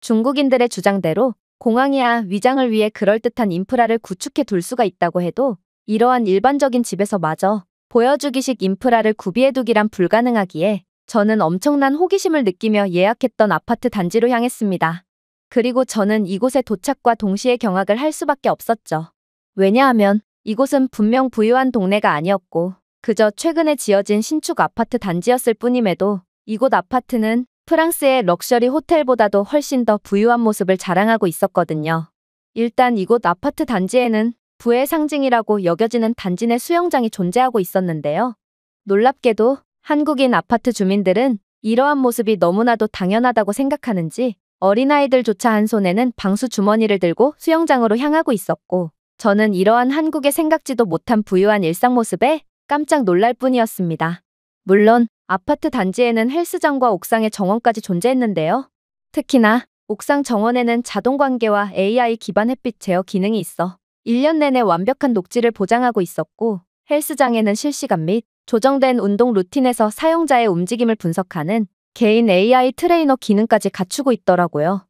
Speaker 1: 중국인들의 주장대로 공항이야 위장을 위해 그럴듯한 인프라를 구축해 둘 수가 있다고 해도 이러한 일반적인 집에서 마저 보여주기식 인프라를 구비해두기란 불가능하기에 저는 엄청난 호기심을 느끼며 예약했던 아파트 단지로 향했습니다. 그리고 저는 이곳에 도착과 동시에 경악을 할 수밖에 없었죠. 왜냐하면 이곳은 분명 부유한 동네가 아니었고 그저 최근에 지어진 신축 아파트 단지였을 뿐임에도 이곳 아파트는 프랑스의 럭셔리 호텔보다도 훨씬 더 부유한 모습을 자랑하고 있었거든요. 일단 이곳 아파트 단지에는 부의 상징이라고 여겨지는 단지 내 수영장이 존재하고 있었는데요. 놀랍게도 한국인 아파트 주민들은 이러한 모습이 너무나도 당연하다고 생각하는지 어린아이들조차 한 손에는 방수 주머니를 들고 수영장으로 향하고 있었고, 저는 이러한 한국의 생각지도 못한 부유한 일상 모습에 깜짝 놀랄 뿐이었습니다. 물론 아파트 단지에는 헬스장과 옥상의 정원까지 존재했는데요. 특히나 옥상 정원에는 자동 관계와 AI 기반 햇빛 제어 기능이 있어 1년 내내 완벽한 녹지를 보장하고 있었고, 헬스장에는 실시간 및 조정된 운동 루틴에서 사용자의 움직임을 분석하는 개인 AI 트레이너 기능까지 갖추고 있더라고요.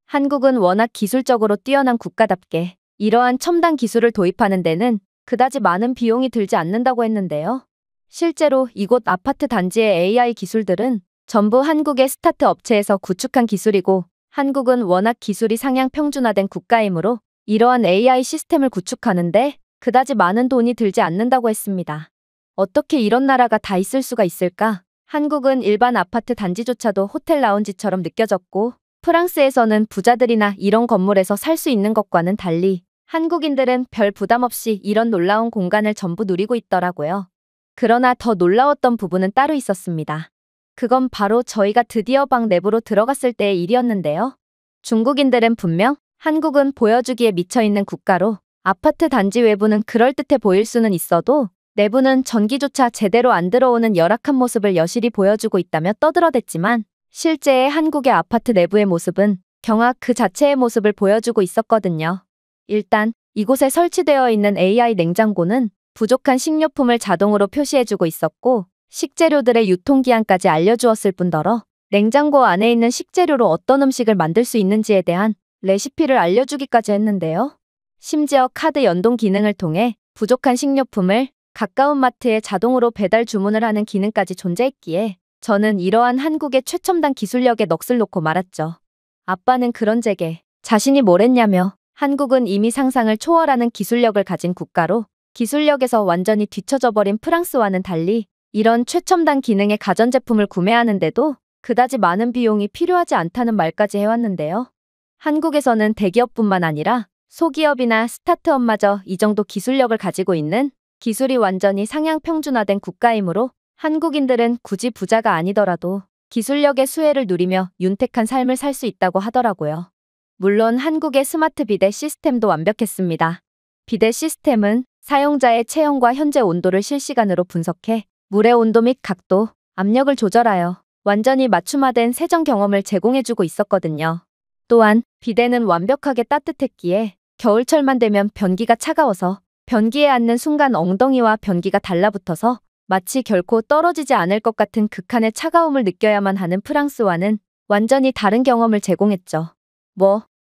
Speaker 1: 한국은 워낙 기술적으로 뛰어난 국가답게 이러한 첨단 기술을 도입하는 데는 그다지 많은 비용이 들지 않는다고 했는데요. 실제로 이곳 아파트 단지의 AI 기술들은 전부 한국의 스타트 업체에서 구축한 기술이고, 한국은 워낙 기술이 상향 평준화된 국가이므로 이러한 AI 시스템을 구축하는데 그다지 많은 돈이 들지 않는다고 했습니다. 어떻게 이런 나라가 다 있을 수가 있을까? 한국은 일반 아파트 단지조차도 호텔 라운지처럼 느껴졌고, 프랑스에서는 부자들이나 이런 건물에서 살 수 있는 것과는 달리 한국인들은 별 부담 없이 이런 놀라운 공간을 전부 누리고 있더라고요. 그러나 더 놀라웠던 부분은 따로 있었습니다. 그건 바로 저희가 드디어 방 내부로 들어갔을 때의 일이었는데요. 중국인들은 분명 한국은 보여주기에 미쳐있는 국가로 아파트 단지 외부는 그럴듯해 보일 수는 있어도 내부는 전기조차 제대로 안 들어오는 열악한 모습을 여실히 보여주고 있다며 떠들어댔지만, 실제의 한국의 아파트 내부의 모습은 경악 그 자체의 모습을 보여주고 있었거든요. 일단 이곳에 설치되어 있는 AI 냉장고는 부족한 식료품을 자동으로 표시해주고 있었고, 식재료들의 유통기한까지 알려주었을 뿐더러 냉장고 안에 있는 식재료로 어떤 음식을 만들 수 있는지에 대한 레시피를 알려주기까지 했는데요. 심지어 카드 연동 기능을 통해 부족한 식료품을 가까운 마트에 자동으로 배달 주문을 하는 기능까지 존재했기에 저는 이러한 한국의 최첨단 기술력에 넋을 놓고 말았죠. 아빠는 그런 제게 자신이 뭘 했냐며 한국은 이미 상상을 초월하는 기술력을 가진 국가로 기술력에서 완전히 뒤처져 버린 프랑스와는 달리 이런 최첨단 기능의 가전제품을 구매하는데도 그다지 많은 비용이 필요하지 않다는 말까지 해왔는데요. 한국에서는 대기업뿐만 아니라 소기업이나 스타트업마저 이 정도 기술력을 가지고 있는 기술이 완전히 상향 평준화된 국가이므로 한국인들은 굳이 부자가 아니더라도 기술력의 수혜를 누리며 윤택한 삶을 살 수 있다고 하더라고요. 물론 한국의 스마트 비데 시스템도 완벽했습니다. 비데 시스템은 사용자의 체형과 현재 온도를 실시간으로 분석해 물의 온도 및 각도, 압력을 조절하여 완전히 맞춤화된 세정 경험을 제공해주고 있었거든요. 또한 비데는 완벽하게 따뜻했기에 겨울철만 되면 변기가 차가워서 변기에 앉는 순간 엉덩이와 변기가 달라붙어서 마치 결코 떨어지지 않을 것 같은 극한의 차가움을 느껴야만 하는 프랑스와는 완전히 다른 경험을 제공했죠.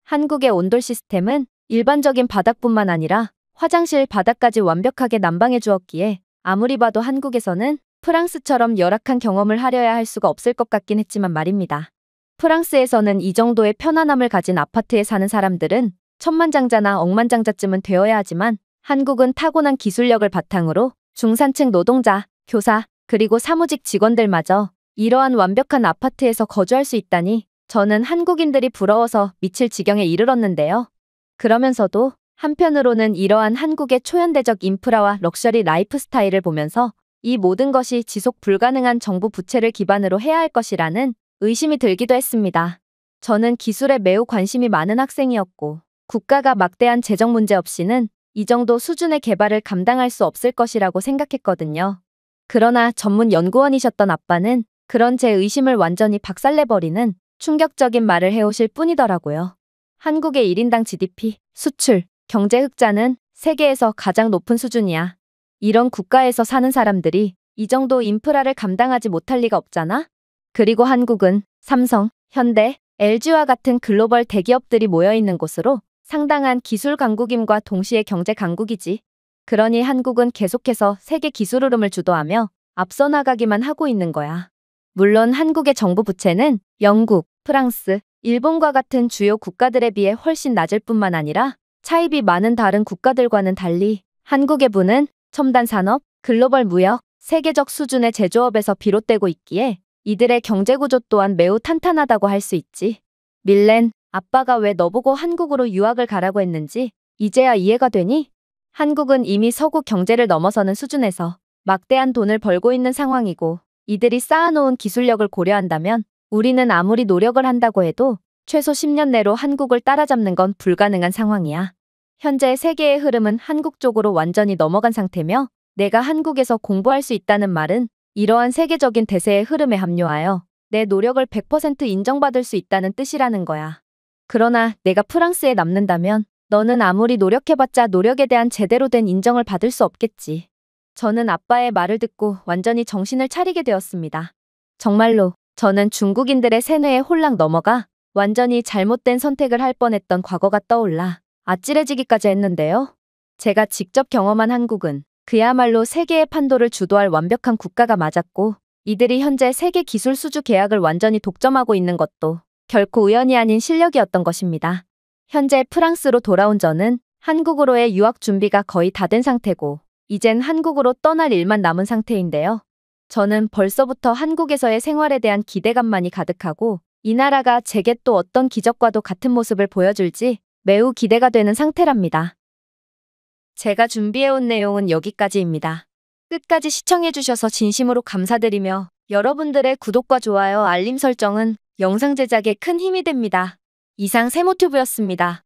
Speaker 1: 한국의 온돌 시스템은 일반적인 바닥뿐만 아니라 화장실 바닥까지 완벽하게 난방해 주었기에 아무리 봐도 한국에서는 프랑스처럼 열악한 경험을 하려야 할 수가 없을 것 같긴 했지만 말입니다. 프랑스에서는 이 정도의 편안함을 가진 아파트에 사는 사람들은 천만장자나 억만장자쯤은 되어야 하지만, 한국은 타고난 기술력을 바탕으로 중산층 노동자, 교사, 그리고 사무직 직원들마저 이러한 완벽한 아파트에서 거주할 수 있다니 저는 한국인들이 부러워서 미칠 지경에 이르렀는데요. 그러면서도 한편으로는 이러한 한국의 초현대적 인프라와 럭셔리 라이프 스타일을 보면서 이 모든 것이 지속 불가능한 정부 부채를 기반으로 해야 할 것이라는 의심이 들기도 했습니다. 저는 기술에 매우 관심이 많은 학생이었고 국가가 막대한 재정 문제 없이는 이 정도 수준의 개발을 감당할 수 없을 것이라고 생각했거든요. 그러나 전문 연구원이셨던 아빠는 그런 제 의심을 완전히 박살내버리는 충격적인 말을 해오실 뿐이더라고요. 한국의 1인당 GDP, 수출, 경제 흑자는 세계에서 가장 높은 수준이야. 이런 국가에서 사는 사람들이 이 정도 인프라를 감당하지 못할 리가 없잖아? 그리고 한국은 삼성, 현대, LG와 같은 글로벌 대기업들이 모여있는 곳으로 상당한 기술 강국임과 동시에 경제 강국이지. 그러니 한국은 계속해서 세계 기술 흐름을 주도하며 앞서 나가기만 하고 있는 거야. 물론 한국의 정부 부채는 영국, 프랑스, 일본과 같은 주요 국가들에 비해 훨씬 낮을 뿐만 아니라 차입이 많은 다른 국가들과는 달리 한국의 부는 첨단 산업, 글로벌 무역, 세계적 수준의 제조업에서 비롯되고 있기에 이들의 경제 구조 또한 매우 탄탄하다고 할 수 있지. 밀렌, 아빠가 왜 너보고 한국으로 유학을 가라고 했는지 이제야 이해가 되니? 한국은 이미 서구 경제를 넘어서는 수준에서 막대한 돈을 벌고 있는 상황이고 이들이 쌓아놓은 기술력을 고려한다면 우리는 아무리 노력을 한다고 해도 최소 10년 내로 한국을 따라잡는 건 불가능한 상황이야. 현재 세계의 흐름은 한국 쪽으로 완전히 넘어간 상태며 내가 한국에서 공부할 수 있다는 말은 이러한 세계적인 대세의 흐름에 합류하여 내 노력을 100% 인정받을 수 있다는 뜻이라는 거야. 그러나 내가 프랑스에 남는다면 너는 아무리 노력해봤자 노력에 대한 제대로 된 인정을 받을 수 없겠지. 저는 아빠의 말을 듣고 완전히 정신을 차리게 되었습니다. 정말로 저는 중국인들의 세뇌에 홀랑 넘어가 완전히 잘못된 선택을 할 뻔했던 과거가 떠올라 아찔해지기까지 했는데요. 제가 직접 경험한 한국은 그야말로 세계의 판도를 주도할 완벽한 국가가 맞았고 이들이 현재 세계 기술 수주 계약을 완전히 독점하고 있는 것도 결코 우연이 아닌 실력이었던 것입니다. 현재 프랑스로 돌아온 저는 한국으로의 유학 준비가 거의 다 된 상태고 이젠 한국으로 떠날 일만 남은 상태인데요. 저는 벌써부터 한국에서의 생활에 대한 기대감만이 가득하고 이 나라가 제게 또 어떤 기적과도 같은 모습을 보여줄지 매우 기대가 되는 상태랍니다. 제가 준비해온 내용은 여기까지입니다. 끝까지 시청해주셔서 진심으로 감사드리며 여러분들의 구독과 좋아요, 알림 설정은 영상 제작에 큰 힘이 됩니다. 이상 세모튜브였습니다.